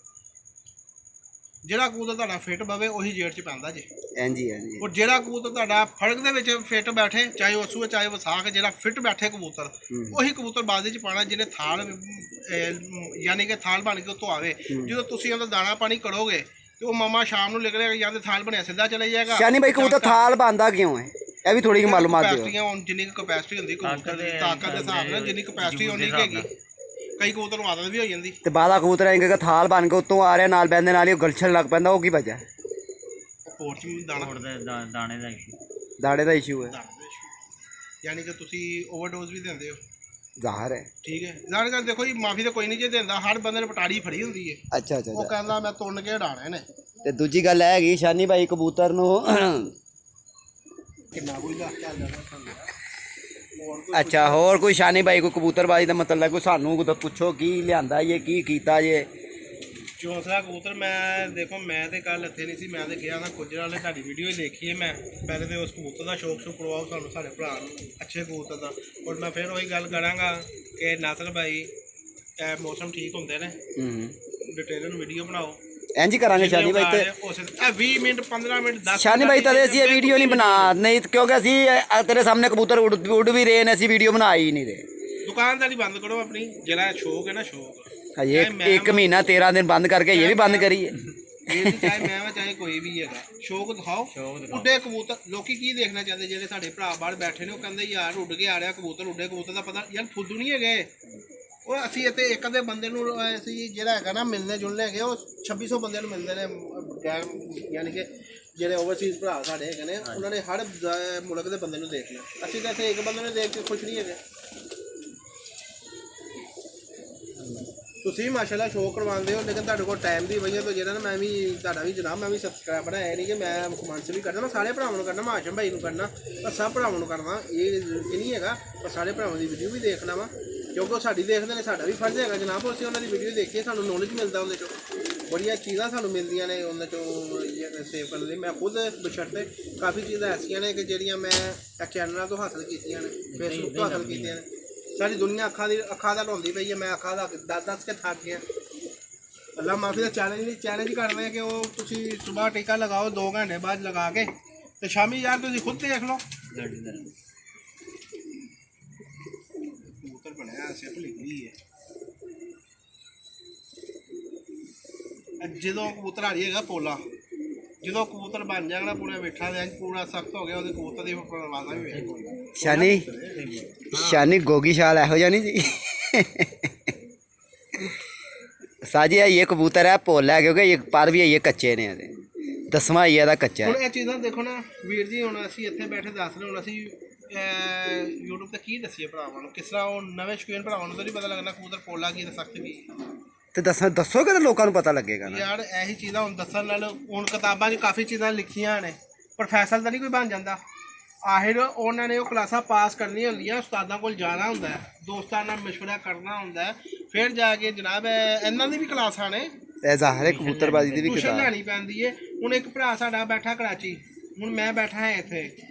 ਜਿਹੜਾ ਕਬੂਤਰ ਤੁਹਾਡਾ ਫਿੱਟ ਪਵੇ ਉਹੀ ਜੇਠ ਚ ਪੈਂਦਾ ਜੇ ਹਾਂਜੀ ਹਾਂਜੀ ਔਰ ਜਿਹੜਾ ਕਬੂਤਰ ਤੁਹਾਡਾ ਫੜਕ ਦੇ ਵਿੱਚ ਫਿੱਟ ਬੈਠੇ ਚਾਹੇ ਉਹ ਅਸੂ ਚਾਹੇ ਵਿਸਾਖ ਜਿਹੜਾ ਫਿੱਟ ਬੈਠੇ ਕਬੂਤਰ ਉਹੀ ਕਬੂਤਰ ਬਾਜ਼ੀ ਚ ਪਾਣਾ ਜਿਹਨੇ ਥਾਲ ਯਾਨੀ ਕਿ ਥਾਲ ਬਣ ਕੇ ਉੱਤੋਂ ਆਵੇ ਜਦੋਂ ਤੁਸੀਂ ਉਹਦਾ ਦਾਣਾ ਪਾਣੀ ਕਰੋਗੇ ਤੇ ਉਹ ਮਾਮਾ ਸ਼ਾਮ ਨੂੰ ਨਿਕਲੇਗਾ ਜਾਂ ਤੇ ਥਾਲ ਬਣਿਆ ਸਿੱਧਾ ਚਲੇ ਜਾਏਗਾ ਸ਼ਾਨੀ ਭਾਈ ਕਬੂਤਰ ਥਾਲ ਬੰਦਾ ਕਿਉਂ ਹੈ ਇਹ ਵੀ ਥੋੜੀ ਮਾਲੂਮਾਤ ਦਿਓ ਕਪੈਸਿਟੀਆਂ ਹੁਣ ਜਿੰਨੀ ਕਪੈਸਿਟੀ ਹੁੰਦੀ ਕਬੂਤਰ ਦੀ ਤਾਕਤ ਦੇ ਹਿਸਾਬ ਨਾਲ ਜਿੰਨੀ ਕਪੈਸਿਟੀ ਉਨੀ ਕੁ ਹੈਗੀ ਕਈ ਕਬੂਤਰ ਨੂੰ ਆਦਤ ਵੀ ਹੋ ਜਾਂਦੀ ਤੇ ਬਾਦਾ ਕਬੂਤਰ ਐਂ ਕਿ ਥਾਲ ਬਣ ਕੇ ਉੱਤੋਂ ਆ ਰਿਹਾ ਨਾਲ ਬੈਂਦੇ ਨਾਲ ਹੀ ਉਹ ਗਲਛਣ ਲੱਗ ਪੈਂਦਾ ਉਹ ਕੀ ਵਜ੍ਹਾ ਪੋਰਟ ਚ ਵੀ ਦਾਣਾ ਕੋੜ ਦੇ ਦਾਣੇ ਦਾ issue। ਦਾੜੇ ਦਾ ਇਸ਼ੂ ਹੈ ਦਾਣਾ ਦਾ issue। ਯਾਨੀ ਕਿ ਤੁਸੀਂ ਓਵਰਡੋਜ਼ ਵੀ ਦਿੰਦੇ ਹੋ ਜ਼ਾਹਰ ਹੈ ਠੀਕ ਹੈ ਜ਼ਾਹਰ ਕਰ ਦੇਖੋ ਜੀ ਮਾਫੀ ਤਾਂ ਕੋਈ ਨਹੀਂ ਜੇ ਦਿੰਦਾ ਹਰ ਬੰਦੇ ਨੇ ਪਟਾੜੀ ਫੜੀ ਹੁੰਦੀ ਹੈ ਅੱਛਾ ਅੱਛਾ ਉਹ ਕਹਿੰਦਾ ਮੈਂ ਤੁੰਨ ਕੇ ਉਡਾਣੇ ਨੇ ਤੇ ਦੂਜੀ ਗੱਲ ਇਹ ਹੈਗੀ ਸ਼ਾਨੀ ਭਾਈ ਕਬੂਤਰ ਨੂੰ ਕਿੰਨਾ ਕੋਈ ਦਾ ਚੱਲ ਜਾਂਦਾ ਅੱਛਾ ਹੋਰ ਕੋਈ ਸ਼ਾਨੀ ਭਾਈ ਕੋਈ ਕਬੂਤਰਬਾਜੀ ਦਾ ਮਤਲਬ ਕੋਈ ਸਾਨੂੰ ਤਾਂ ਪੁੱਛੋ ਕੀ ਲਿਆਂਦਾ ਜੇ ਕੀ ਕੀਤਾ ਜੇ ਚੌਂਸਲਾ ਕਬੂਤਰ ਮੈਂ ਦੇਖੋ ਮੈਂ ਤੇ ਕੱਲ ਇੱਥੇ ਨਹੀਂ ਸੀ ਮੈਂ ਤੇ ਗਿਆ ਨਾ ਕੁਜਰ ਵਾਲੇ ਤੁਹਾਡੀ ਵੀਡੀਓ ਹੀ ਦੇਖੀ ਹੈ ਮੈਂ ਪਹਿਲੇ ਤੇ ਉਸ ਕਬੂਤਰ ਦਾ ਸ਼ੌਕ ਕਰਵਾਓ ਸਾਨੂੰ ਸਾਡੇ ਭਰਾ ਨੂੰ ਅੱਛੇ ਕਬੂਤਰ ਦਾ ਔਰ ਮੈਂ ਫਿਰ ਉਹੀ ਗੱਲ ਕਰਾਂਗਾ ਕਿ ਨਾਸਰ ਭਾਈ ਇਹ ਮੌਸਮ ਠੀਕ ਹੁੰਦੇ ਨੇ ਡਿਟੇਲ ਵੀਡੀਓ ਬਣਾਓ ਇੰਜ ਕਰਾਂਗੇ ਸ਼ਾਨੀ ਭਾਈ ਤੇ ਇਹ 20 ਮਿੰਟ 15 ਮਿੰਟ 10 ਸ਼ਾਨੀ ਭਾਈ ਤਦੇ ਅਸੀਂ ਇਹ ਵੀਡੀਓ ਨਹੀਂ ਬਣਾ ਨਹੀਂ ਕਿਉਂਕਿ ਅਸੀਂ ਤੇਰੇ ਸਾਹਮਣੇ ਕਬੂਤਰ ਉੱਡ ਵੀ ਰਹੇ ਨੇ ਅਸੀਂ ਵੀਡੀਓ ਬਣਾ ਹੀ ਨਹੀਂ ਰਹੇ ਦੁਕਾਨਦਾਰੀ ਬੰਦ ਕਰੋ ਆਪਣੀ ਜਿਹੜਾ ਸ਼ੌਕ ਹੈ ਨਾ ਸ਼ੌਕ ਹਜੇ 1 ਮਹੀਨਾ 13 ਦਿਨ ਬੰਦ ਕਰਕੇ ਇਹ ਵੀ ਬੰਦ ਕਰੀਏ ਇਹ ਵੀ ਚਾਹੇ ਮੈਂ ਵਾ ਚਾਹੇ ਕੋਈ ਵੀ ਹੈਗਾ ਸ਼ੌਕ ਦਿਖਾਓ ਉੱਡੇ ਕਬੂਤਰ ਲੋਕੀ ਕੀ ਦੇਖਣਾ ਚਾਹੁੰਦੇ ਜਿਹੜੇ ਸਾਡੇ ਭਰਾ ਬਾਹਰ ਬੈਠੇ ਨੇ ਉਹ ਕਹਿੰਦੇ ਯਾਰ ਉੱਡ ਕੇ ਆ ਰਿਹਾ ਕਬੂਤਰ ਉੱਡੇ ਕਬੂਤਰ ਦਾ ਪਤਾ ਯਾਰ ਫੁੱਦੂ ਨਹੀਂ ਹੈਗੇ ਉਹ ਅਸੀਂ ਇੱਥੇ ਇੱਕ ਅੱਧੇ ਬੰਦੇ ਨੂੰ ਅਸੀਂ ਜਿਹੜਾ ਹੈਗਾ ਨਾ ਮਿਲਨੇ ਜੁਲਨੇ ਹੈਗੇ ਉਹ 2600 ਬੰਦਿਆਂ ਨੂੰ ਮਿਲਦੇ ਨੇ ਯਾਨੀ ਕਿ ਜਿਹੜੇ ਓਵਰਸੀਜ਼ ਭਰਾ ਸਾਡੇ ਹੈਗੇ ਨੇ ਉਹਨਾਂ ਨੇ ਹਰ ਮੁਲਕ ਦੇ ਬੰਦੇ ਨੂੰ ਦੇਖਣਾ ਅਸੀਂ ਤਾਂ ਇੱਥੇ ਇੱਕ ਬੰਦੇ ਨੂੰ ਦੇਖ ਕੇ ਖੁਸ਼ ਨਹੀਂ ਹੈਗੇ ਤੁਸੀਂ ਮਾਸ਼ਾਅੱਲਾ ਸ਼ੋਅ ਕਰਵਾਉਂਦੇ ਹੋ ਲੇਕਿਨ ਤੁਹਾਡੇ ਕੋਲ ਟਾਈਮ ਦੀ ਵਜ੍ਹਾ ਤੋਂ ਜਿਹੜਾ ਨਾ ਮੈਂ ਵੀ ਤੁਹਾਡਾ ਵੀ ਜਨਾਬ ਮੈਂ ਵੀ ਸਬਸਕ੍ਰਾਈਬਰ ਹੈ ਨਹੀਂ ਕਿ ਮੈਂ ਕਮੈਂਟਸ ਵੀ ਕਰਦਾ ਮੈਂ ਸਾਰੇ ਭਰਾਵਾਂ ਨੂੰ ਕਰਨਾ ਮੈਂ ਹਾਸ਼ਮ ਭਾਈ ਨੂੰ ਕਰਨਾ ਪਰ ਸਭ ਭਰਾਵਾਂ ਨੂੰ ਕਰਨਾ ਇਹ ਨਹੀਂ ਹੈਗਾ ਪਰ ਸਾਰੇ ਭਰਾਵਾਂ ਦੀ ਵੀਡੀਓ ਵੀ ਦੇਖਣਾ ਵਾ ਕਿਉਂਕਿ ਉਹ ਸਾਡੀ ਦੇਖਦੇ ਨੇ ਸਾਡਾ ਵੀ ਫਰਜ਼ ਹੈਗਾ ਜਨਾਬ ਅਸੀਂ ਉਹਨਾਂ ਦੀ ਵੀਡੀਓ ਦੇਖੀਏ ਸਾਨੂੰ ਨੌਲੇਜ ਮਿਲਦਾ ਉਹਦੇ ਚੋਂ ਬੜੀਆਂ ਚੀਜ਼ਾਂ ਸਾਨੂੰ ਮਿਲਦੀਆਂ ਨੇ ਉਹਨਾਂ ਚੋਂ ਸੇਵ ਕਰਨ ਲਈ ਮੈਂ ਖੁਦ ਬਸ਼ਰਤੇ ਕਾਫੀ ਚੀਜ਼ਾਂ ਐਸੀਆਂ ਨੇ ਕਿ ਜਿਹੜੀਆਂ ਮੈਂ ਚੈਨਲਾਂ ਤੋਂ ਹਾਸਲ ਕੀਤੀਆਂ ਨੇ ਫੇਸਬੁੱਕ ਤੋਂ ਹਾਸਲ ਕੀਤੀਆਂ ਨੇ ਸਾਰੀ ਦੁਨੀਆ ਅੱਖਾਂ ਦਾ ਢੋਂਦੀ ਪਈ ਹੈ ਮੈਂ ਅੱਖਾਂ ਦਾ ਦੱਸ ਕੇ ਥੱਕ ਗਿਆ ਅੱਲਾ ਮਾਫੀ ਦਾ ਚੈਲੰਜ ਕਰ ਰਹੇ ਕਿ ਉਹ ਤੁਸੀਂ ਸਵੇਰ ਟੀਕਾ ਲਗਾਓ 2 ਘੰਟੇ ਬਾਅਦ ਲਗਾ ਕੇ ਤੇ ਸ਼ਾਮੀ ਯਾਰ ਤੁਸੀਂ ਖੁਦ ਦੇਖ ਲਓ ਕਬੂਤਰ ਬਣਿਆ ਸਿਰਫ ਲਿਖੀ ਹੈ ਜਦੋਂ ਕਬੂਤਰ ਹਾਰੀ ਹੈਗਾ ਪੋਲਾ, ਜਦੋਂ ਕਬੂਤਰ ਬਣ ਜਾਏਗਾ ਪੂਰਾ ਵੇਠਾ ਦੇ ਪੂਰਾ ਸਖਤ ਹੋ ਗਿਆ ਉਹਦੇ ਕਬੂਤਰ ਦੀ ਪਰਵਾਜ਼ਾ ਵੀ ਵੇਖ शानी गोगी शाल ऐहो जा नहीं जी साजी ये कबूतर है पोला है क्योंकि ये पर भी है ये कच्चे ने 10वां ये दा कच्चा ਹੁਣ है ਇਹ ਚੀਜ਼ਾਂ ਦੇਖੋ ਨਾ ਵੀਰ ਜੀ, ਹੁਣ ਅਸੀਂ ਇੱਥੇ ਬੈਠੇ ਦੱਸ ਰਹੇ, ਹੁਣ ਅਸੀਂ YouTube ਤੇ ਕੀ ਦੱਸੀਏ ਭਰਾਵਾਂ ਨੂੰ, ਕਿਸ ਤਰ੍ਹਾਂ ਉਹ ਨਵੇਂ ਸ਼ੌਕੀਨ ਭਰਾਵਾਂ ਨੂੰ ਤਾਂ ਨਹੀਂ ਪਤਾ ਲੱਗਣਾ ਕਬੂਤਰ ਪੋਲਾ ਕੀ ਤੇ ਸਖਤ ਕੀ। ਤੇ ਦੱਸੋਗੇ ਤਾਂ ਲੋਕਾਂ ਨੂੰ ਪਤਾ ਲੱਗੇਗਾ ਨਾ ਯਾਰ ਇਹੀ ਚੀਜ਼ਾਂ ਹੁਣ ਦੱਸਣ ਨਾਲ, ਹੁਣ ਕਿਤਾਬਾਂ 'ਚ ਕਾਫੀ ਚੀਜ਼ਾਂ ਲਿਖੀਆਂ ਨੇ, ਪ੍ਰੋਫੈਸਰ ਤਾਂ ਨਹੀਂ ਕੋਈ ਬਣ ਜਾਂਦਾ। ਆਖਿਰ ਉਹਨਾਂ ਨੇ ਉਹ ਕਲਾਸਾਂ ਪਾਸ ਕਰਨੀਆਂ ਹੁੰਦੀਆਂ, ਉਸਤਾਦਾਂ ਕੋਲ ਜਾਣਾ ਹੁੰਦਾ ਹੈ, ਦੋਸਤਾਂ ਨਾਲ ਮਸ਼ਵਰਾ ਕਰਨਾ ਹੁੰਦਾ ਹੈ, ਫਿਰ ਜਾ ਕੇ ਜਨਾਬ ਇਹਨਾਂ ਦੀ ਵੀ ਕਲਾਸਾਂ ਨੇ, ਇਹ ਜ਼ਾਹਰ ਹੈ ਕਬੂਤਰਬਾਜ਼ੀ ਦੀ ਵੀ ਟਿਊਸ਼ਨ ਕਿਤਾਬ ਲੈਣੀ ਪੈਂਦੀ ਹੈ। ਹੁਣ ਇੱਕ ਭਰਾ ਸਾਡਾ ਬੈਠਾ ਕਰਾਚੀ, ਹੁਣ ਮੈਂ ਬੈਠਾ ਹਾਂ ਇੱਥੇ,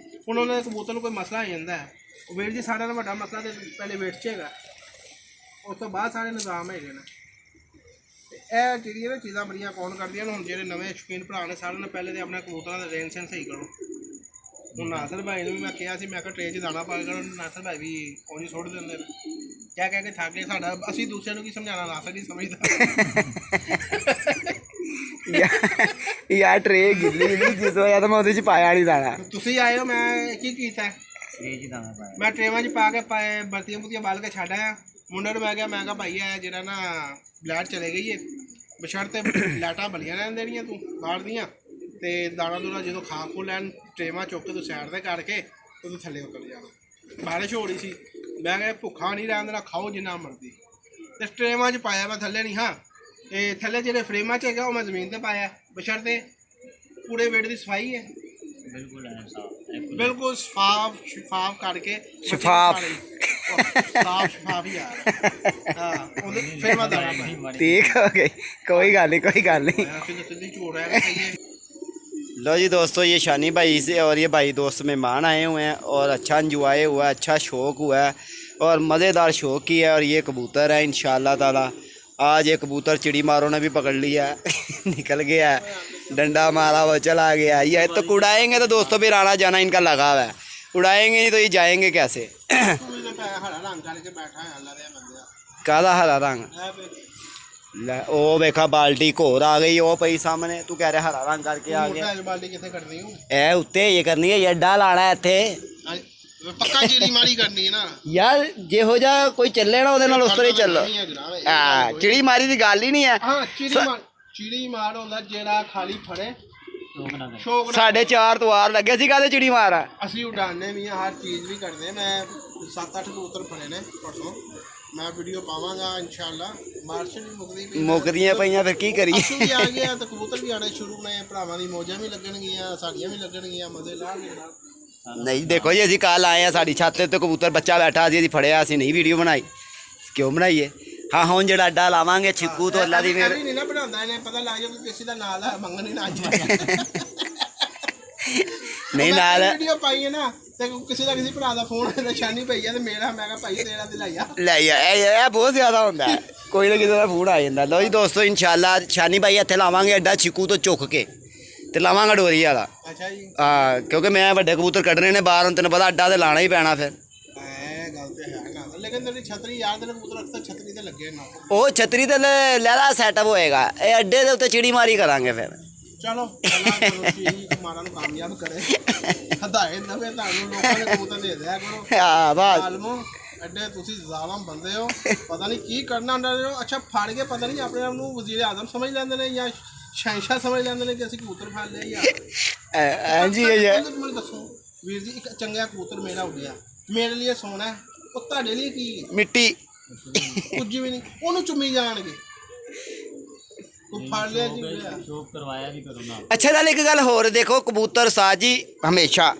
ਹੁਣ ਉਹਨਾਂ ਦੇ ਕਬੂਤਰ ਨੂੰ ਕੋਈ ਮਸਲਾ ਆ ਜਾਂਦਾ ਹੈ, ਉਹ ਵੀਰ ਜੀ ਸਾਰਿਆਂ ਦਾ ਵੱਡਾ ਮਸਲਾ ਤੇ ਪਹਿਲੇ ਵੇਟ 'ਚ ਹੈਗਾ, ਉਸ ਤੋਂ ਬਾਅਦ ਸਾਰੇ ਨਿਜ਼ਾਮ ਹੈਗੇ ਨੇ। ਇਹ ਜਿਹੜੀਆਂ ਨਾ ਚੀਜ਼ਾਂ ਬੜੀਆਂ ਕੌਣ ਕਰਦੀਆਂ ਨੇ। ਹੁਣ ਜਿਹੜੇ ਨਵੇਂ ਸ਼ੌਕੀਨ ਭਰਾ ਨੇ ਸਾਰਿਆਂ ਨੂੰ ਪਹਿਲੇ ਤੇ ਆਪਣੇ ਕਬੂਤਰਾਂ ਦਾ ਰੇਂਜ ਸੈਂਸ ਸਹੀ ਕਰੋ। ਹੁਣ ਨਾਸਰ ਭਾਈ ਨੂੰ ਵੀ ਮੈਂ ਕਿਹਾ ਸੀ, ਮੈਂ ਕਿਹਾ ਟ੍ਰੇ 'ਚ ਦਾਣਾ ਪਾ ਕੇ ਕਰੋ, ਨਾਸਰ ਭਾਈ ਵੀ ਉਂਝ ਸੁੱਟ ਦਿੰਦੇ ਨੇ, ਕਹਿ ਕੇ ਥੱਕ ਗਏ। ਸਾਡਾ ਅਸੀਂ ਦੂਸਰਿਆਂ ਨੂੰ ਕੀ ਸਮਝਾਉਣਾ, ਨਾਸਰ ਨਹੀਂ ਸਮਝਦਾ। ਯਾਰ ਟਰੇ ਗਿੱਲੀ ਨਹੀਂ ਜਿਸ ਹੋਇਆ ਤਾਂ ਮੈਂ ਉਹਦੇ 'ਚ ਪਾਇਆ ਨਹੀਂ ਦਾਣਾ। ਤੁਸੀਂ ਆਏ ਹੋ, ਮੈਂ ਕੀ ਕੀਤਾ, ਇਹ ਜੀ ਦਾਣਾ ਪਾਇਆ ਮੈਂ ਟਰੇਵਾਂ 'ਚ ਪਾ ਕੇ ਪਾਏ, ਬਰਤੀਆਂ ਬੁਤੀਆਂ ਬਾਲ ਕੇ ਛੱਡ ਆਇਆ। ਮੁੰਡੇ ਨੂੰ ਮੈਂ ਕਿਹਾ ਭਾਈ ਆ ਜਿਹੜਾ ਨਾ ਬਲੈਟ ਚਲੇ ਗਈ ਹੈ, ਬਸ਼ਰਤੇ ਲਾਈਟਾਂ ਬਲੀਆਂ ਰਹਿਣ ਦੇਣੀਆਂ ਤੂੰ ਬਾਹਰ ਦੀਆਂ, ਤੇ ਦਾਣਾ ਦੂਣਾ ਜਦੋਂ ਖਾ ਖੂ ਲੈਣ ਟਰੇਵਾਂ ਚੁੱਕ ਕੇ ਤੂੰ ਸਾਈਡ 'ਤੇ ਕਰਕੇ ਤੂੰ ਥੱਲੇ ਉਤਰ ਜਾਣਾ। ਬਾਰਿਸ਼ ਹੋ ਰਹੀ ਸੀ, ਮੈਂ ਕਿਹਾ ਭੁੱਖਾ ਨਹੀਂ ਰਹਿਣ ਦੇਣਾ, ਖਾਓ ਜਿੰਨਾ ਮਰਜ਼ੀ। ਤੇ ਟਰੇਵਾਂ 'ਚ ਪਾਇਆ ਮੈਂ, ਥੱਲੇ ਨਹੀਂ। ਹਾਂ ਇਹ ਥੱਲੇ ਜਿਹੜੇ ਫਰੇਮਾਂ 'ਚ ਹੈਗਾ ਉਹ ਮੈਂ ਜ਼ਮੀਨ 'ਤੇ ਪਾਇਆ, ਬਸ਼ਰਤੇ ਪੂਰੇ ਵੇਟ ਦੀ ਸਫਾਈ ਹੈ, ਬਿਲਕੁਲ ਐ ਸਾਫ ਬਿਲਕੁਲ ਸ਼ਫਾਫ ਕਰਕੇ ਸ਼ਫਾਫ ਸ਼ਫਾਫ ਯਾਰ। ਹਾਂ ਉਹਦੇ ਫਿਰ ਮੈਂ ਦਾਣਾ ਪਾਇਆ। ठीक हो गई, कोई गल नहीं। सिद्धी ਝੂਠ है कहिए। लो जी दोस्तों, ये शानी भाई से और ये भाई दोस्त मेहमान आए हुए हैं और अच्छा इंजॉय हुआ है, अच्छा शौक़ हुआ है और मज़ेदार शौक़ की है। और ये कबूतर है इंशाल्लाह ताला। आज ये कबूतर चिड़ी मारों ने भी पकड़ लिया है निकल गया है, डंडा मारा वो चला गया। ये तो उड़ाएंगे तो दोस्तों फिर आना जाना इनका लगा हुआ है, उड़ाएंगे नहीं तो ये जाएंगे कैसे। काला हरा रंग ਲੈ ਉਹ ਵੇਖਾ ਬਾਲਟੀ ਘੋਰ ਆ ਗਈ, ਉਹ ਪਈ ਸਾਹਮਣੇ। ਤੂੰ ਕਹਿ ਰਿਹਾ ਹਰਾ ਰੰਗ ਕਰਕੇ ਆ ਗਿਆ। ਬਾਲਟੀ ਕਿੱਥੇ ਕੱਢਣੀ ਹੂੰ, ਇਹ ਉੱਤੇ ਇਹ ਕਰਨੀ ਹੈ, ਇਹ ਅੱਡਾ ਲਾਣਾ ਇੱਥੇ। ਪੱਕਾ ਚਿੜੀ ਮਾਰੀ ਕਰਨੀ ਹੈ ਨਾ ਯਾਰ, ਜਿਹੋ ਜਿਹਾ ਕੋਈ ਚੱਲੇ ਨਾ ਉਹਦੇ ਨਾਲ ਉਸ ਤਰ੍ਹਾਂ ਹੀ ਚੱਲੋ। ਹਾਂ, ਚਿੜੀ ਮਾਰੀ ਦੀ ਗੱਲ ਹੀ ਨਹੀਂ ਹੈ। ਹਾਂ ਚਿੜੀ ਮਾਰ ਹੁੰਦਾ ਜਿਹੜਾ ਖਾਲੀ ਫੜੇ ਸ਼ੌਕ। ਸਾਡੇ 4 ਤਵਾਰ ਲੱਗੇ ਸੀ ਕਾਹਦੇ ਚਿੜੀ ਮਾਰ ਆ। ਅਸੀਂ ਉਡਾਣੇ ਵੀ ਹਰ ਚੀਜ਼ ਵੀ ਕਰਦੇ ਆ। ਮੈਂ 7-8 ਕਬੂਤਰ ਫੜੇ ਨੇ ਪਰਸੋਂ, ਮੈਂ ਵੀਡੀਓ ਪਾਵਾਂਗਾ ਇੰਸ਼ਾਅੱਲਾ। ਮਾਰਚ ਵੀ ਮੁੱਕਦੀਆਂ ਪਈਆਂ, ਫਿਰ ਕੀ ਕਰੀਏ। ਅਸੀਂ ਵੀ ਆ ਗਿਆ ਤਾਂ ਕਬੂਤਰ ਵੀ ਆਣੇ ਸ਼ੁਰੂ ਨੇ, ਭਰਾਵਾਂ ਦੀ ਮੌਜਾਂ ਵੀ ਲੱਗਣਗੀਆਂ, ਸਾਡੀਆਂ ਵੀ ਲੱਗਣਗੀਆਂ, ਮਜ਼ੇ ਲਾਂਗੇ। ਨਹੀਂ ਦੇਖੋ ਜੀ, ਅਸੀਂ ਕੱਲ ਆਏ ਆ, ਸਾਡੀ ਛੱਤ ਤੇ ਕਬੂਤਰ ਬੱਚਾ ਬੈਠਾ ਸੀ, ਅਸੀਂ ਫੜਿਆ, ਅਸੀਂ ਨਹੀਂ ਵੀਡੀਓ ਬਣਾਈ। ਕਿਉਂ ਬਣਾਈਏ। ਹਾਂ ਹੁਣ ਜਿਹੜਾ ਅੱਡਾ ਲਾਵਾਂਗੇ ਛਿੱਕੂ ਤੋਂ ਅੱਲਾ ਦੀ ਮੇਰ ਨਹੀਂ ਨਾ ਬਣਾਉਂਦਾ, ਇਹਨੇ ਪਤਾ ਲੱਗ ਜਾਊ ਕਿ ਕਿਸੇ ਦਾ ਨਾਲ ਹੈ, ਮੰਗਣੀ ਨਾ ਜਾਏ। ਨਹੀਂ ਨਾਲ ਵੀਡੀਓ ਪਾਈ ਹੈ ਨਾ ਤੇ ਕਿਸੇ ਦਾ ਕਿਸੇ ਭਰਾ ਦਾ ਫੋਨ ਆਇਆ, ਸ਼ਾਨੀ ਪਈ ਆ ਤੇ ਮੇਰਾ, ਮੈਂ ਕਿਹਾ ਭਾਈ ਤੇਰਾ ਤੇ ਲਾਇਆ ਲੈ ਇਹ ਬਹੁਤ ਜ਼ਿਆਦਾ ਹੁੰਦਾ ਹੈ, ਕੋਈ ਨਾ ਕਿਸੇ ਦਾ ਫੋਨ ਆ ਜਾਂਦਾ। ਲਓ ਜੀ ਦੋਸਤੋ, ਇੰਸ਼ਾਅੱਲਾ ਸ਼ਾਨੀ ਭਾਈ ਇੱਥੇ ਲਾਵਾਂਗੇ ਅੱਡਾ ਛਿੱਕੂ ਤੋਂ ਚੁੱਕ ਕੇ ਤੇ ਲਾਵਾਂਗਾ ਡੋਰੀ ਵਾਲਾ। ਅੱਛਾ ਜੀ। ਹਾਂ, ਕਿਉਂਕਿ ਮੈਂ ਵੱਡੇ ਕਬੂਤਰ ਕੱਢਣੇ ਨੇ ਬਾਹਰ, ਹੁਣ ਤੈਨੂੰ ਪਤਾ ਅੱਡਾ ਤੇ ਲਾਣਾ ਹੀ ਪੈਣਾ ਫਿਰ। ਗੱਲ ਤੇ ਹੈ ਨਾ, ਲੇਕਿਨ ਤੇਰੀ ਛਤਰੀ ਯਾਰ, ਤੇਰੇ ਕਬੂਤਰ ਅਕਸਰ ਛਤਰੀ ਤੇ ਲੱਗੇ ਨਾ। ਉਹ ਛਤਰੀ ਤੇ ਲੈਲਾ ਸੈਟਅਪ ਹੋਏਗਾ, ਇਹ ਅੱਡੇ ਦੇ ਉੱਤੇ ਚਿੜੀ ਮਾਰੀ ਕਰਾਂਗੇ ਫਿਰ। ਚਲੋ ਮਾਰਾ ਨੂੰ ਕਾਮਯਾਬ ਕਰੇ, ਹਦਾਇਤ ਦਵੇ ਤੁਹਾਨੂੰ, ਲੋਕਾਂ ਨੇ ਕਬੂਤਰ ਦੇ ਦਿਆ ਕਰੋ। ਹਾਂ ਬਸ ਆਲਮੋ ਐਡੇ ਤੁਸੀਂ ਜ਼ਾਲਮ ਬੰਦੇ ਹੋ, ਪਤਾ ਨਹੀਂ ਕੀ ਕਰਨਾ ਹੁੰਦਾ। ਅੱਛਾ ਫੜ ਕੇ ਪਤਾ ਨਹੀਂ ਆਪਣੇ ਆਪ ਨੂੰ ਵਜ਼ੀਰ ਆਜ਼ਮ ਸਮਝ ਲੈਂਦੇ ਨੇ ਜਾਂ ਸ਼ਹਿਨਸ਼ਾਹ ਸਮਝ ਲੈਂਦੇ ਨੇ ਕਿ ਅਸੀਂ ਕਬੂਤਰ ਫੜ ਲਿਆ ਯਾਰ। ਹਾਂਜੀ ਮੈਨੂੰ ਦੱਸੋ ਵੀਰ ਜੀ, ਇੱਕ ਚੰਗਾ ਕਬੂਤਰ ਮੇਰਾ ਉੱਡਿਆ, ਮੇਰੇ ਲਈ ਸੋਹਣਾ, ਉਹ ਤੁਹਾਡੇ ਲਈ ਕੀ ਮਿੱਟੀ ਕੁਝ ਵੀ ਨਹੀਂ, ਉਹਨੂੰ ਚੁੰਮੀ ਜਾਣਗੇ। ਉਹ ਫੜ ਲਿਆ ਜੀ, ਸ਼ੌਕ ਕਰਵਾਇਆ ਵੀ ਕਰੋ ਨਾ। ਅੱਛਾ ਨਾਲ ਇੱਕ ਗੱਲ ਹੋਰ ਦੇਖੋ, ਕਬੂਤਰ ਸਾਜੀ ਹਮੇਸ਼ਾ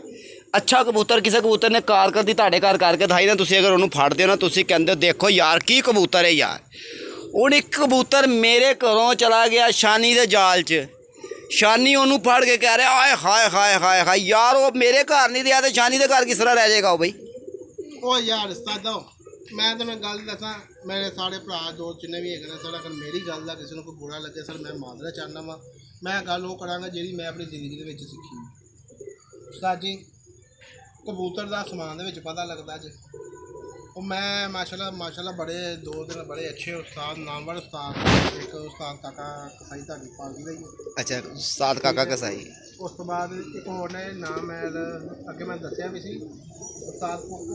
ਅੱਛਾ ਕਬੂਤਰ, ਕਿਸੇ ਕਬੂਤਰ ਨੇ ਕਾਰਕਰਦੀ ਤੁਹਾਡੇ ਘਰ ਕਰਕੇ ਦਿਖਾਈ ਨਾ, ਤੁਸੀਂ ਅਗਰ ਉਹਨੂੰ ਫੜਦੇ ਹੋ ਨਾ, ਤੁਸੀਂ ਕਹਿੰਦੇ ਹੋ ਦੇਖੋ ਯਾਰ ਕੀ ਕਬੂਤਰ ਹੈ ਯਾਰ। ਹੁਣ ਇੱਕ ਕਬੂਤਰ ਮੇਰੇ ਘਰੋਂ ਚਲਾ ਗਿਆ ਸ਼ਾਨੀ ਦੇ ਜਾਲ 'ਚ, ਸ਼ਾਨੀ ਉਹਨੂੰ ਫੜ ਕੇ ਕਹਿ ਰਿਹਾ ਆਏ ਹਾਏ ਹਾਏ ਹਾਏ ਹਾਏ ਯਾਰ, ਉਹ ਮੇਰੇ ਘਰ ਨਹੀਂ ਰਿਹਾ ਤੇ ਸ਼ਾਨੀ ਦੇ ਘਰ ਕਿਸ ਤਰ੍ਹਾਂ ਰਹਿ ਜਾਏਗਾ ਉਹ ਬਈ। ਉਹ ਯਾਰ ਉਸਤਾਦੋ, ਮੈਂ ਤੈਨੂੰ ਗੱਲ ਦੱਸਾਂ, ਮੇਰੇ ਸਾਰੇ ਭਰਾ ਦੋ ਜਿੰਨੇ ਵੀ ਹੈਗੇ ਨੇ ਸਰ, ਅਗਰ ਮੇਰੀ ਗੱਲ ਦਾ ਕਿਸੇ ਨੂੰ ਕੋਈ ਬੁਰਾ ਲੱਗੇ ਸਰ, ਮੈਂ ਮਾਦਰਾ ਚਾਹੁੰਦਾ ਵਾਂ। ਮੈਂ ਗੱਲ ਉਹ ਕਰਾਂਗਾ ਜਿਹੜੀ ਮੈਂ ਆਪਣੀ ਜ਼ਿੰਦਗੀ ਦੇ ਵਿੱਚ ਸਿੱਖੀ। ਉਸਤਾਦ ਜੀ, ਕਬੂਤਰ ਦਾ ਅਸਮਾਨ ਦੇ ਵਿੱਚ ਪਤਾ ਲੱਗਦਾ ਜੇ, ਉਹ ਮੈਂ ਮਾਸ਼ਾਅੱਲਾ ਬੜੇ 2 ਦਿਨ ਬੜੇ ਅੱਛੇ ਉਸਤਾਦ ਨਾਮਵਰ ਉਸਤਾਦ ਇੱਕ ਉਸਤਾਦ ਕਾਕਾ ਕਸਾਈ ਤੁਹਾਡੀ ਪਾਲਦੀ ਦਾ ਹੀ ਹੈ। ਅੱਛਾ ਉਸਤਾਦ ਕਾਕਾ ਕਸਾਈ। ਉਸ ਤੋਂ ਬਾਅਦ ਇੱਕ ਹੋਰ ਨੇ ਨਾਮ ਮੈਂ ਅੱਗੇ ਮੈਂ ਦੱਸਿਆ ਵੀ ਸੀ ਉਸਤਾਦ ਕੁੱਕ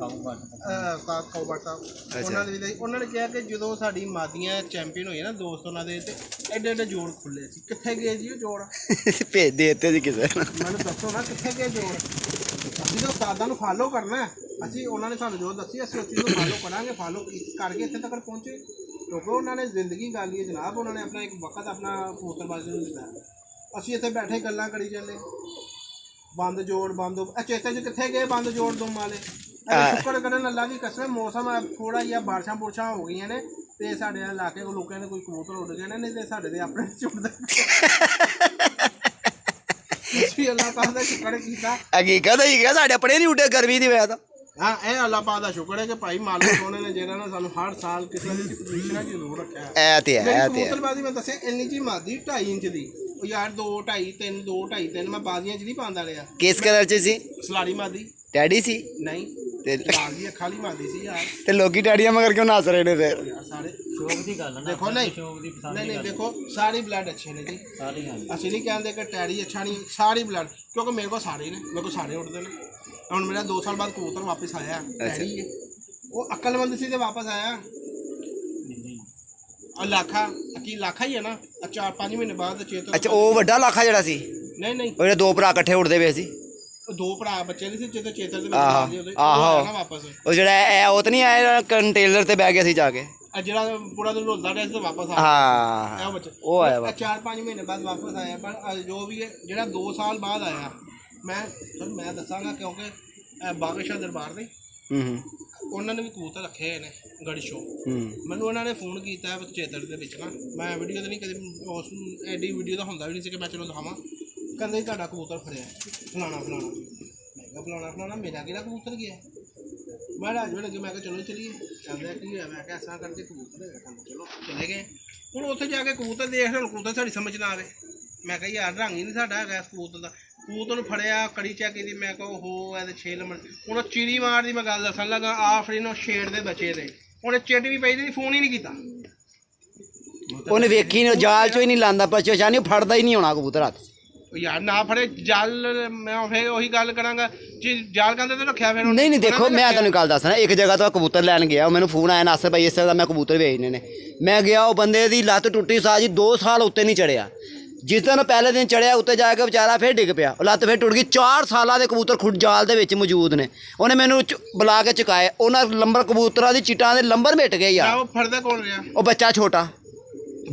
ਉਸਤਾਦ ਕੌਬਟ ਸਾਹਿਬ। ਉਹਨਾਂ ਨੇ ਕਿਹਾ ਕਿ ਜਦੋਂ ਸਾਡੀ ਮਾਦੀਆਂ ਚੈਂਪੀਅਨ ਹੋਈ ਨਾ ਦੋਸਤ ਉਹਨਾਂ ਦੇ ਤੇ ਐਡੇ ਐਡੇ ਜੋੜ ਖੁੱਲੇ ਸੀ। ਕਿੱਥੇ ਗਏ ਜੀ ਉਹ ਜੋੜ? ਭੇਜ ਦੇ ਦਿੱਤੇ ਜੀ ਕਿਸੇ ਨੂੰ। ਮੈਨੂੰ ਦੱਸੋ ਨਾ ਕਿੱਥੇ ਗਏ ਜੋੜ? ਅਸੀਂ ਤਾਂ ਉਸਤਾਦਾਂ ਨੂੰ ਫਾਲੋ ਕਰਨਾ, ਅਸੀਂ ਉਹਨਾਂ ਨੇ ਸਾਨੂੰ ਜੋ ਦੱਸੀ ਅਸੀਂ ਉਸ ਚੀਜ਼ ਨੂੰ ਫਾਲੋ ਕਰਾਂਗੇ। ਫਾਲੋ ਕਰਕੇ ਇੱਥੇ ਤੱਕ ਪਹੁੰਚੇ ਕਿਉਂਕਿ ਉਹਨਾਂ ਨੇ ਜ਼ਿੰਦਗੀ ਗਾਲੀ ਹੈ ਜਨਾਬ। ਉਹਨਾਂ ਨੇ ਆਪਣਾ ਇੱਕ ਵਕਤ ਆਪਣਾ ਕਬੂਤਰਬਾਜ਼ੀ ਨੂੰ ਦਿੱਤਾ। ਅਸੀਂ ਇੱਥੇ ਬੈਠੇ ਗੱਲਾਂ ਕਰੀ ਜਾਂਦੇ ਬੰਦ ਜੋੜ ਬੰਦ। ਚੇਤੇ 'ਚ ਕਿੱਥੇ ਗਏ ਬੰਦ ਜੋੜ ਦੁਮ ਵਾਲੇ? ਸ਼ੁਕਰ ਕਰਨ ਅੱਲਾ ਦੀ ਕਸਮ ਮੌਸਮ ਥੋੜਾ ਜਿਹਾ ਬਾਰਿਸ਼ਾਂ ਬੁਰਸ਼ਾਂ ਹੋ ਗਈਆਂ ਨੇ ਤੇ ਸਾਡੇ ਇਲਾਕੇ ਕੋ ਲੋਕਾਂ ਨੇ ਕੋਈ ਕਬੂਤਰ ਉੱਡ ਗਏ ਨੇ, ਨਹੀਂ ਤੇ ਸਾਡੇ ਦੇ ਆਪਣੇ ਝੁੱਟਦੇ। ਅਸੀਂ ਅੱਲਾ ਪਾਕ ਦਾ ਸ਼ੁਕਰ ਕੀਤਾ। ਹਕੀਕਤ ਹੀ ਗਿਆ ਸਾਡੇ ਆਪਣੇ ਨਹੀਂ ਉੱਡੇ ਗਰਮੀ ਦੀ ਵਜ੍ਹਾ ਤੋਂ। ਹਾਂ ਇਹ ਅੱਲਾ ਪਾਕ ਦਾ ਸ਼ੁਕਰ ਹੈ ਕਿ ਭਾਈ ਮਾਲਕ ਸੋਹਣੇ ਨੇ ਜਿਹੜਾ ਨਾ ਸਾਨੂੰ ਹਰ ਸਾਲ ਕਿਸੇ ਨਾ ਕਿਸੇ ਪੋਜੀਸ਼ਨ 'ਚ ਜ਼ਰੂਰ ਰੱਖਿਆ ਹੈ। ਇਹ ਤੇ ਹੈ ਕਬੂਤਰਬਾਜ਼ੀ ਮੈਂ ਦੱਸਿਆ ਇੰਨੀ ਜੀ ਮਾਦੀ 2.5 ਇੰਚ ਦੀ। ਉਹ ਯਾਰ 2 2.5 3 2 2.5 3 ਮੈਂ ਬਾਜ਼ੀਆਂ 'ਚ ਨਹੀਂ ਪਾਉਂਦਾ ਰਿਹਾ। ਕਿਸ ਕਲਰ 'ਚ ਸੀ? ਸਲਾੜੀ ਮਾਦੀ। ਡੈਡੀ ਸੀ? ਨਹੀਂ ਤੇ ਲਾਲ ਦੀ ਅੱਖਾਂ ਵਾਲੀ ਮਾਦੀ ਸੀ ਯਾਰ। ਤੇ ਲੋਕੀ ਡੈਡੀਆਂ ਮਗਰ ਕਿਉਂ ਨੱਸ ਰਹੇ ਨੇ ਫਿਰ? ਸਾਰੇ ਸ਼ੌਕ ਦੀ ਗੱਲ ਹੈ ਨਾ। ਦੇਖੋ ਨਹੀਂ ਸ਼ੌਕ ਦੀ ਪਸੰਦ ਨਹੀਂ ਦੇਖੋ ਸਾਰੀ ਬਲੱਡ ਅੱਛੇ ਨੇ ਜੀ। ਸਾਰੀ ਹਾਂ ਅਸੀਂ ਨਹੀਂ ਕਹਿੰਦੇ ਕਿ ਟੈਡੀ ਅੱਛਾ ਨਹੀਂ, ਸਾਰੀ ਬਲੱਡ ਕਿਉਂਕਿ ਮੇਰੇ ਕੋਲ ਸਾਰੇ ਨੇ, ਮੇਰੇ ਕੋਲ ਸਾਰੇ ਉੱਡਦੇ ਨੇ। ਹੁਣ ਮੇਰਾ 2 ਸਾਲ ਬਾਅਦ ਕਬੂਤਰ ਵਾਪਸ ਆਇਆ ਟੈਡੀ ਹੈ। ਉਹ ਅਕਲਮੰਦ ਸੀ ਤੇ ਵਾਪਸ ਆਇਆ। ਲਾਖਾ ਕੀ ਲਾਖਾ ਹੀ ਹੈ ਨਾ 4-5 ਮਹੀਨੇ ਬਾਅਦ ਚੇਤਨ। ਅੱਛਾ ਉਹ ਵੱਡਾ ਲਾਖਾ ਜਿਹੜਾ ਸੀ? ਨਹੀਂ ਉਹ ਜਿਹੜੇ 2 ਭਰਾ ਇਕੱਠੇ ਉੱਡਦੇ ਪਏ ਸੀ। 2 ਭਰਾ ਬੱਚੇ ਨਹੀਂ ਸੀ ਜਦੋਂ ਚੇਤਨ ਦੇ ਵਿੱਚ ਆਹੋ ਨਾ ਵਾਪਸ। ਉਹ ਜਿਹੜਾ ਉਹ ਤਾਂ ਨਹੀਂ ਆਇਆ ਕੰਟੇਨਰ ਤੇ ਬਹਿ ਗਿਆ ਸੀ ਜਾ ਕੇ? ਜਿਹੜਾ ਪੂਰਾ ਦਿਨ ਰੋਲਦਾ ਰਿਹਾ ਸੀ ਤੇ ਵਾਪਸ ਆ ਹਾਂ ਇਹ ਬੱਚਾ ਉਹ ਆਇਆ 4-5 ਮਹੀਨੇ ਬਾਅਦ ਵਾਪਸ ਆਇਆ। ਪਰ ਜੋ ਵੀ ਹੈ ਜਿਹੜਾ 2 ਸਾਲ ਬਾਅਦ ਆਇਆ ਮੈਂ ਦੱਸਾਂਗਾ ਕਿਉਂਕਿ ਬਾਗਸ਼ਾਹ ਦਰਬਾਰ ਦੇ ਉਹਨਾਂ ਨੇ ਵੀ ਕਬੂਤਰ ਰੱਖੇ ਹੋਏ ਨੇ ਗੜੀ ਸ਼ੋਅ। ਮੈਨੂੰ ਉਹਨਾਂ ਨੇ ਫੋਨ ਕੀਤਾ ਚੇਤਰ ਦੇ ਵਿੱਚ ਨਾ, ਮੈਂ ਵੀਡੀਓ ਤਾਂ ਨਹੀਂ ਕਦੇ ਉਸ ਐਡੀ ਵੀਡੀਓ ਤਾਂ ਹੁੰਦਾ ਵੀ ਨਹੀਂ ਸੀ ਕਿ ਮੈਂ ਚਲੋ ਦਿਖਾਵਾਂ। ਕਹਿੰਦੇ ਤੁਹਾਡਾ ਕਬੂਤਰ ਫੜਿਆ ਫਲਾਣਾ ਮੈਂ ਕਿਹਾ ਫਲਾਣਾ ਮੇਰਾ ਕਿਹੜਾ ਕਬੂਤਰ ਗਿਆ? ਮੈਂ ਰਾਜ ਵੇਲੇ ਮੈਂ ਕਿਹਾ ਚਲੋ ਚਲੀਏ। ਕਹਿੰਦੇ ਕੀ ਹੋਇਆ? ਮੈਂ ਕਿਹਾ ਐਸਾ ਕਰਕੇ ਕਬੂਤਰ ਹੈਗਾ। ਕਹਿੰਦੇ ਚਲੋ ਚਲੇ ਗਏ। ਹੁਣ ਉੱਥੇ ਜਾ ਕੇ ਕਬੂਤਰ ਦੇਖ ਹੁਣ ਕਬੂਤਰ ਸਾਡੀ ਸਮਝ ਨਾ ਆਵੇ। ਮੈਂ ਕਿਹਾ ਯਾਰ ਰੰਗ ਹੀ ਨਹੀਂ ਸਾਡਾ ਹੈਗਾ ਇਸ ਕਬੂਤਰ ਦਾ। ਕਬੂਤਰ ਨੂੰ ਫੜਿਆ ਕੜੀ ਚੈੱਕ ਕੀਤੀ। ਮੈਂ ਕਿਹਾ ਉਹ ਇਹਦੇ 6 ਨੰਬਰ ਹੁਣ ਉਹ ਚਿੜੀ ਮਾਰ ਦੀ ਮੈਂ ਗੱਲ ਦੱਸਣ ਲੱਗਾ ਆਫਰੀ ਨੂੰ ਸ਼ੇਡ ਦੇ ਬੱਚੇ ਦੇ ਉਹਨੇ ਚਿੱਟ ਵੀ ਪਈ ਤੇ ਫੋਨ ਹੀ ਨਹੀਂ ਕੀਤਾ। ਉਹਨੇ ਵੇਖੀ ਨਹੀਂ ਜਾਲ ਚੋਂ ਹੀ ਨਹੀਂ ਲਾਂਦਾ ਪਛਾਣੀ ਫੜਦਾ ਹੀ ਨਹੀਂ ਹੋਣਾ ਕਬੂਤਰ ਹੱਥ। ਯਾਰ ਨਾ ਫੜੇ ਜਲ ਮੈਂ ਫਿਰ ਉਹੀ ਗੱਲ ਕਰਾਂਗਾ ਜੀ ਜਾਲ ਕਹਿੰਦੇ ਤੇ ਰੱਖਿਆ ਫਿਰ ਨਹੀਂ ਦੇਖੋ ਮੈਂ ਤੁਹਾਨੂੰ ਗੱਲ ਦੱਸਣਾ ਇੱਕ ਜਗ੍ਹਾ ਤੋਂ ਕਬੂਤਰ ਲੈਣ ਗਿਆ ਮੈਨੂੰ ਫੋਨ ਆਇਆ ਨਾਸਰ ਭਾਈ ਇਸ ਤਰ੍ਹਾਂ ਦਾ ਮੈਂ ਕਬੂਤਰ ਵੇਚਣੇ ਨੇ। ਮੈਂ ਗਿਆ ਉਹ ਬੰਦੇ ਦੀ ਲੱਤ ਟੁੱਟੀ ਸਾਜੀ 2 ਸਾਲ ਉੱਤੇ ਨਹੀਂ ਚੜਿਆ। ਜਿਸ ਦਿਨ ਪਹਿਲੇ ਦਿਨ ਚੜਿਆ ਉੱਤੇ ਜਾ ਕੇ ਵਿਚਾਰਾ ਫਿਰ ਡਿੱਗ ਪਿਆ ਉਹ ਲੱਤ ਫਿਰ ਟੁੱਟ ਗਈ। 4 ਸਾਲਾਂ ਦੇ ਕਬੂਤਰ ਖੁੱਡ ਜਾਲ ਦੇ ਵਿੱਚ ਮੌਜੂਦ ਨੇ। ਉਹਨੇ ਮੈਨੂੰ ਬੁਲਾ ਕੇ ਚੁਕਾਏ ਉਹਨਾਂ ਲੰਬਰ ਕਬੂਤਰਾਂ ਦੀ ਚਿੱਟਾਂ ਦੇ ਲੰਬਰ ਮਿਟ ਗਏ ਯਾਰ। ਉਹ ਫੜਦਾ ਕੌਣ ਰਿਹਾ? ਉਹ ਬੱਚਾ ਛੋਟਾ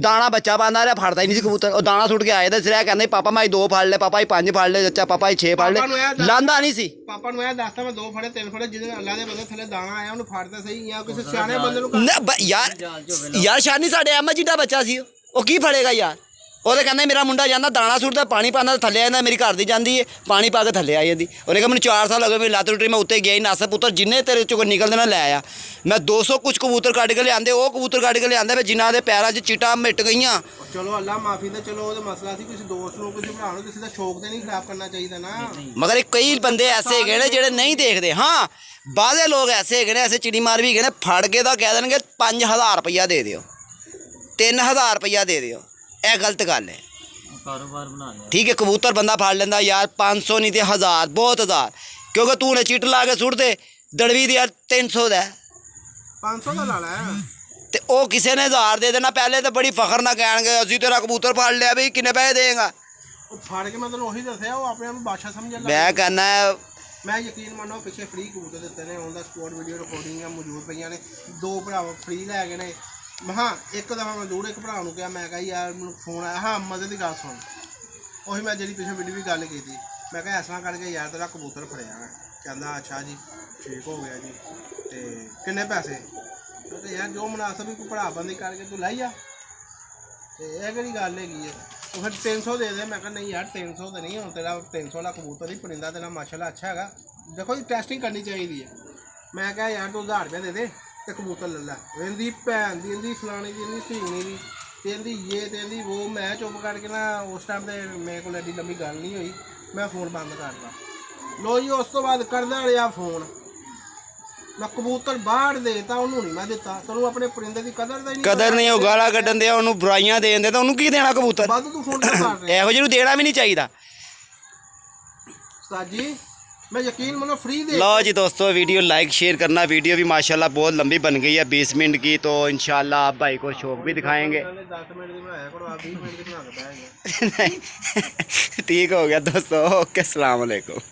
ਦਾਣਾ ਬੱਚਾ ਪਾਉਂਦਾ ਰਿਹਾ ਫੜਦਾ ਹੀ ਨਹੀਂ ਸੀ ਕਬੂਤਰ। ਉਹ ਦਾਣਾ ਸੁੱਟ ਕੇ ਆਏ ਤੇ ਸਿਰ ਕਹਿੰਦੇ ਪਾਪਾ ਮੈਂ 2 ਫੜ ਲਏ ਪਾਪਾ 5 ਫੜ ਲਏ ਚਾਚਾ ਪਾਪਾ 6 ਫੜ ਲਏ ਲਾਂਦਾ ਨਹੀਂ ਸੀ। ਪਾਪਾ ਨੂੰ ਇਹ ਦੱਸਦਾ ਮੈਂ 2 ਫੜੇ 3 ਫੜੇ ਜਿਹਦੇ ਅੱਲਾ ਦੇ ਬੰਦੇ ਥੱਲੇ ਦਾਣਾ ਆਇਆ ਉਹਨੂੰ ਫੜਦਾ ਸਹੀ ਜਾਂ ਕਿਸੇ ਸਿਆਣੇ ਬੰਦੇ ਨੂੰ ਯਾਰ ਸ਼ਾਨੀ ਸਾਡੇ ਅਹਿਮਦ ਜੀ ਦਾ ਬੱਚਾ ਸੀ ਉਹ ਕੀ ਫੜੇਗਾ ਯਾਰ। ਉਹਦੇ ਕਹਿੰਦੇ ਮੇਰਾ ਮੁੰਡਾ ਜਾਂਦਾ ਦਾਣਾ ਸੁੱਟਦਾ ਪਾਣੀ ਪਾਉਂਦਾ ਥੱਲੇ ਆਉਂਦਾ ਮੇਰੀ ਘਰ ਦੀ ਜਾਂਦੀ ਹੈ ਪਾਣੀ ਪਾ ਕੇ ਥੱਲੇ ਆ ਜਾਂਦੀ। ਉਹਨੇ ਕਿਹਾ ਮੈਨੂੰ 4 ਸਾਲ ਹੋ ਗਏ ਮੇਰੀ ਲੱਤ ਟੁੱਟੀ ਮੈਂ ਉੱਤੇ ਗਿਆ ਹੀ ਨਸ ਪੁੱਤਰ ਜਿੰਨੇ ਤੇਰੇ ਚੋਂ ਨਿਕਲਦੇ ਨਾ ਲੈ ਆ। ਮੈਂ 200 ਕੁਝ ਕਬੂਤਰ ਕੱਢ ਕੇ ਲਿਆਂਦੇ ਉਹ ਕਬੂਤਰ ਕੱਢ ਕੇ ਲਿਆਂਦੇ ਜਿਨ੍ਹਾਂ ਦੇ ਪੈਰਾਂ 'ਚ ਚਿੱਟਾਂ ਮਿਟ ਗਈਆਂ। ਚਲੋ ਅੱਲਾ ਮਾਫੀ ਦੇ ਚਲੋ ਉਹਦਾ ਮਸਲਾ ਸੀ ਕਿਸੇ ਦੋਸਤ ਨੂੰ ਕਿਸੇ ਭਰਾ ਨੂੰ ਕਿਸੇ ਦਾ ਸ਼ੌਕ ਤੇ ਨਹੀਂ ਖਰਾਬ ਕਰਨਾ ਚਾਹੀਦਾ ਨਾ। ਮਗਰ ਕਈ ਬੰਦੇ ਐਸੇ ਹੈਗੇ ਨੇ ਜਿਹੜੇ ਨਹੀਂ ਦੇਖਦੇ। ਹਾਂ ਬਾਹਲੇ ਲੋਕ ਐਸੇ ਹੈਗੇ ਨੇ ਐਸੇ ਚਿੜੀ ਮਾਰ ਵੀ ਹੈਗੇ ਨੇ ਫੜ ਕੇ ਤਾਂ ਕਹਿ ਦੇਣਗੇ 5000 ਰੁਪਈਆ ਦੇ ਦਿਓ 3000 ਰੁਪਈਆ ਦੇ ਦਿਓ। ਇਹ ਗਲਤ ਗੱਲ ਹੈ। ਕਾਰੋਬਾਰ ਬਣਾ ਲਿਆ ਠੀਕ ਹੈ ਕਬੂਤਰ ਬੰਦਾ ਫੜ ਲੈਂਦਾ ਯਾਰ 500 ਨਹੀਂ ਤੇ 1000 ਬਹੁਤ 1000 ਕਿਉਂਕਿ ਤੂੰ ਨੇ ਚਿੱਟ ਲਾ ਕੇ ਸੁੱਟ ਦੇ ਦੜਵੀ ਦੀ ਯਾਰ 300 ਦਾ 500 ਦਾ ਲਾ ਲੈ ਤੇ ਉਹ ਕਿਸੇ ਨੇ 1000 ਦੇ ਦੇਣਾ। ਪਹਿਲੇ ਤਾਂ ਬੜੀ ਫਖਰ ਨਾਲ ਕਹਿਣਗੇ ਅਸੀਂ ਤੇਰਾ ਕਬੂਤਰ ਫੜ ਲਿਆ ਬਈ ਕਿੰਨੇ ਪੈਸੇ ਦੇਗਾ। ਉਹ ਫੜ ਕੇ ਮੈਂ ਤੈਨੂੰ ਉਹੀ ਦੱਸਿਆ ਉਹ ਆਪਣੇ ਆਪ ਨੂੰ ਬਾਦਸ਼ਾਹ ਸਮਝਣ ਲੱਗ ਮੈਂ ਕਹਿੰਦਾ ਮੈਂ ਯਕੀਨ ਮੰਨੋ ਪਿੱਛੇ ਫ੍ਰੀ ਕਬੂਤਰ ਦਿੱਤੇ ਨੇ ਉਹਦਾ ਸਪੋਰਟ ਵੀਡੀਓ ਰਿਕਾਰਡਿੰਗਾਂ ਮੌਜੂਦ ਪਈਆਂ ਨੇ। 2 ਭਰਾ ਫ੍ਰੀ ਲੈ ਗਏ ਨੇ। ਹਾਂ ਇੱਕ ਦਫਾ ਮੈਂ ਦੂਰ ਇੱਕ ਭਰਾ ਨੂੰ ਕਿਹਾ ਮੈਂ ਕਿਹਾ ਯਾਰ ਮੈਨੂੰ ਫੋਨ ਆਇਆ ਹਾਂ ਮਜ਼ੇ ਦੀ ਗੱਲ ਸੁਣ ਉਹੀ ਮੈਂ ਜਿਹੜੀ ਪਿੱਛੇ ਵੀਡੀਓ ਵੀ ਗੱਲ ਕੀਤੀ। ਮੈਂ ਕਿਹਾ ਇਸ ਤਰ੍ਹਾਂ ਕਰਕੇ ਯਾਰ ਤੇਰਾ ਕਬੂਤਰ ਫੜਿਆ ਹੈ। ਕਹਿੰਦਾ ਅੱਛਾ ਜੀ ਠੀਕ ਹੋ ਗਿਆ ਜੀ ਤੇ ਕਿੰਨੇ ਪੈਸੇ? ਮੈਂ ਕਿਹਾ ਯਾਰ ਜੋ ਮੁਨਾਸਬ ਕੋਈ ਭਰਾ ਬੰਦੀ ਕਰਕੇ ਤੂੰ ਲੈ ਜਾ ਤੇ ਇਹ ਕਿਹੜੀ ਗੱਲ ਹੈਗੀ ਹੈ। ਉਹ ਫਿਰ 300 ਦੇ ਦੇ। ਮੈਂ ਕਿਹਾ ਨਹੀਂ ਯਾਰ 300 ਤਾਂ ਨਹੀਂ ਹੁਣ ਤੇਰਾ 300 ਵਾਲਾ ਕਬੂਤਰ ਹੀ ਪਰਿੰਦਾ ਤੇਰਾ ਮਾਸ਼ਾਅੱਲਾ ਅੱਛਾ ਹੈਗਾ। ਦੇਖੋ ਜੀ ਟੈਸਟਿੰਗ ਕਰਨੀ ਚਾਹੀਦੀ ਹੈ। ਮੈਂ ਕਿਹਾ ਯਾਰ ਤੂੰ 1000 ਰੁਪਏ ਦੇ ਦੇ ਤੇ ਕਬੂਤਰ ਲੈ ਲੈ। ਇਹਦੀ ਭੈਣ ਦੀ ਇਹਦੀ ਫਲਾਣੀ ਦੀ ਇਹਦੀ ਢੀਣੀ ਦੀ ਤੇ ਇਹਦੀ ਇਹ ਤੇ ਇਹਦੀ ਉਹ ਮੈਂ ਚੁੱਪ ਕਰਕੇ ਨਾ ਉਸ ਟਾਈਮ ਤੇ ਮੇਰੇ ਕੋਲ ਐਡੀ ਲੰਬੀ ਗੱਲ ਨਹੀਂ ਹੋਈ ਮੈਂ ਫੋਨ ਬੰਦ ਕਰਤਾ। ਲੋ ਜੀ ਉਸ ਤੋਂ ਬਾਅਦ ਕਰਦਾ ਰਿਹਾ ਫੋਨ ਮੈਂ ਕਬੂਤਰ ਬਾਹਰ ਦੇਤਾ, ਉਹਨੂੰ ਨਹੀਂ ਮੈਂ ਦਿੱਤਾ। ਤੈਨੂੰ ਆਪਣੇ ਪਰਿੰਦੇ ਦੀ ਕਦਰ ਦਾ ਹੀ ਨਹੀਂ ਕਦਰ ਨਹੀਂ, ਉਹ ਗਾਲਾਂ ਕੱਢਣ ਦਿਆ, ਉਹਨੂੰ ਬੁਰਾਈਆਂ ਦੇ ਦਿੰਦੇ, ਤਾਂ ਉਹਨੂੰ ਕੀ ਦੇਣਾ ਕਬੂਤਰ? ਵੱਧ ਤੂੰ ਫੋਨ ਕਰ ਰਿਹਾ ਇਹੋ ਜਿਹੇ ਨੂੰ ਦੇਣਾ ਵੀ ਨਹੀਂ ਚਾਹੀਦਾ। ਉਸਤਾਦ ਜੀ मैं यकीन मानो फ्री दे। लो जी दोस्तों, वीडियो लाइक शेयर करना। वीडियो भी माशाल्लाह बहुत लंबी बन गई है, 20 मिनट की, तो इंशाल्लाह आप भाई को शौक भी दिखाएंगे। 10 मिनट की बनाया करो, आप 20 मिनट की बना के बैठ गए। ठीक हो गया दोस्तों, ओके, अस्सलाम वालेकुम।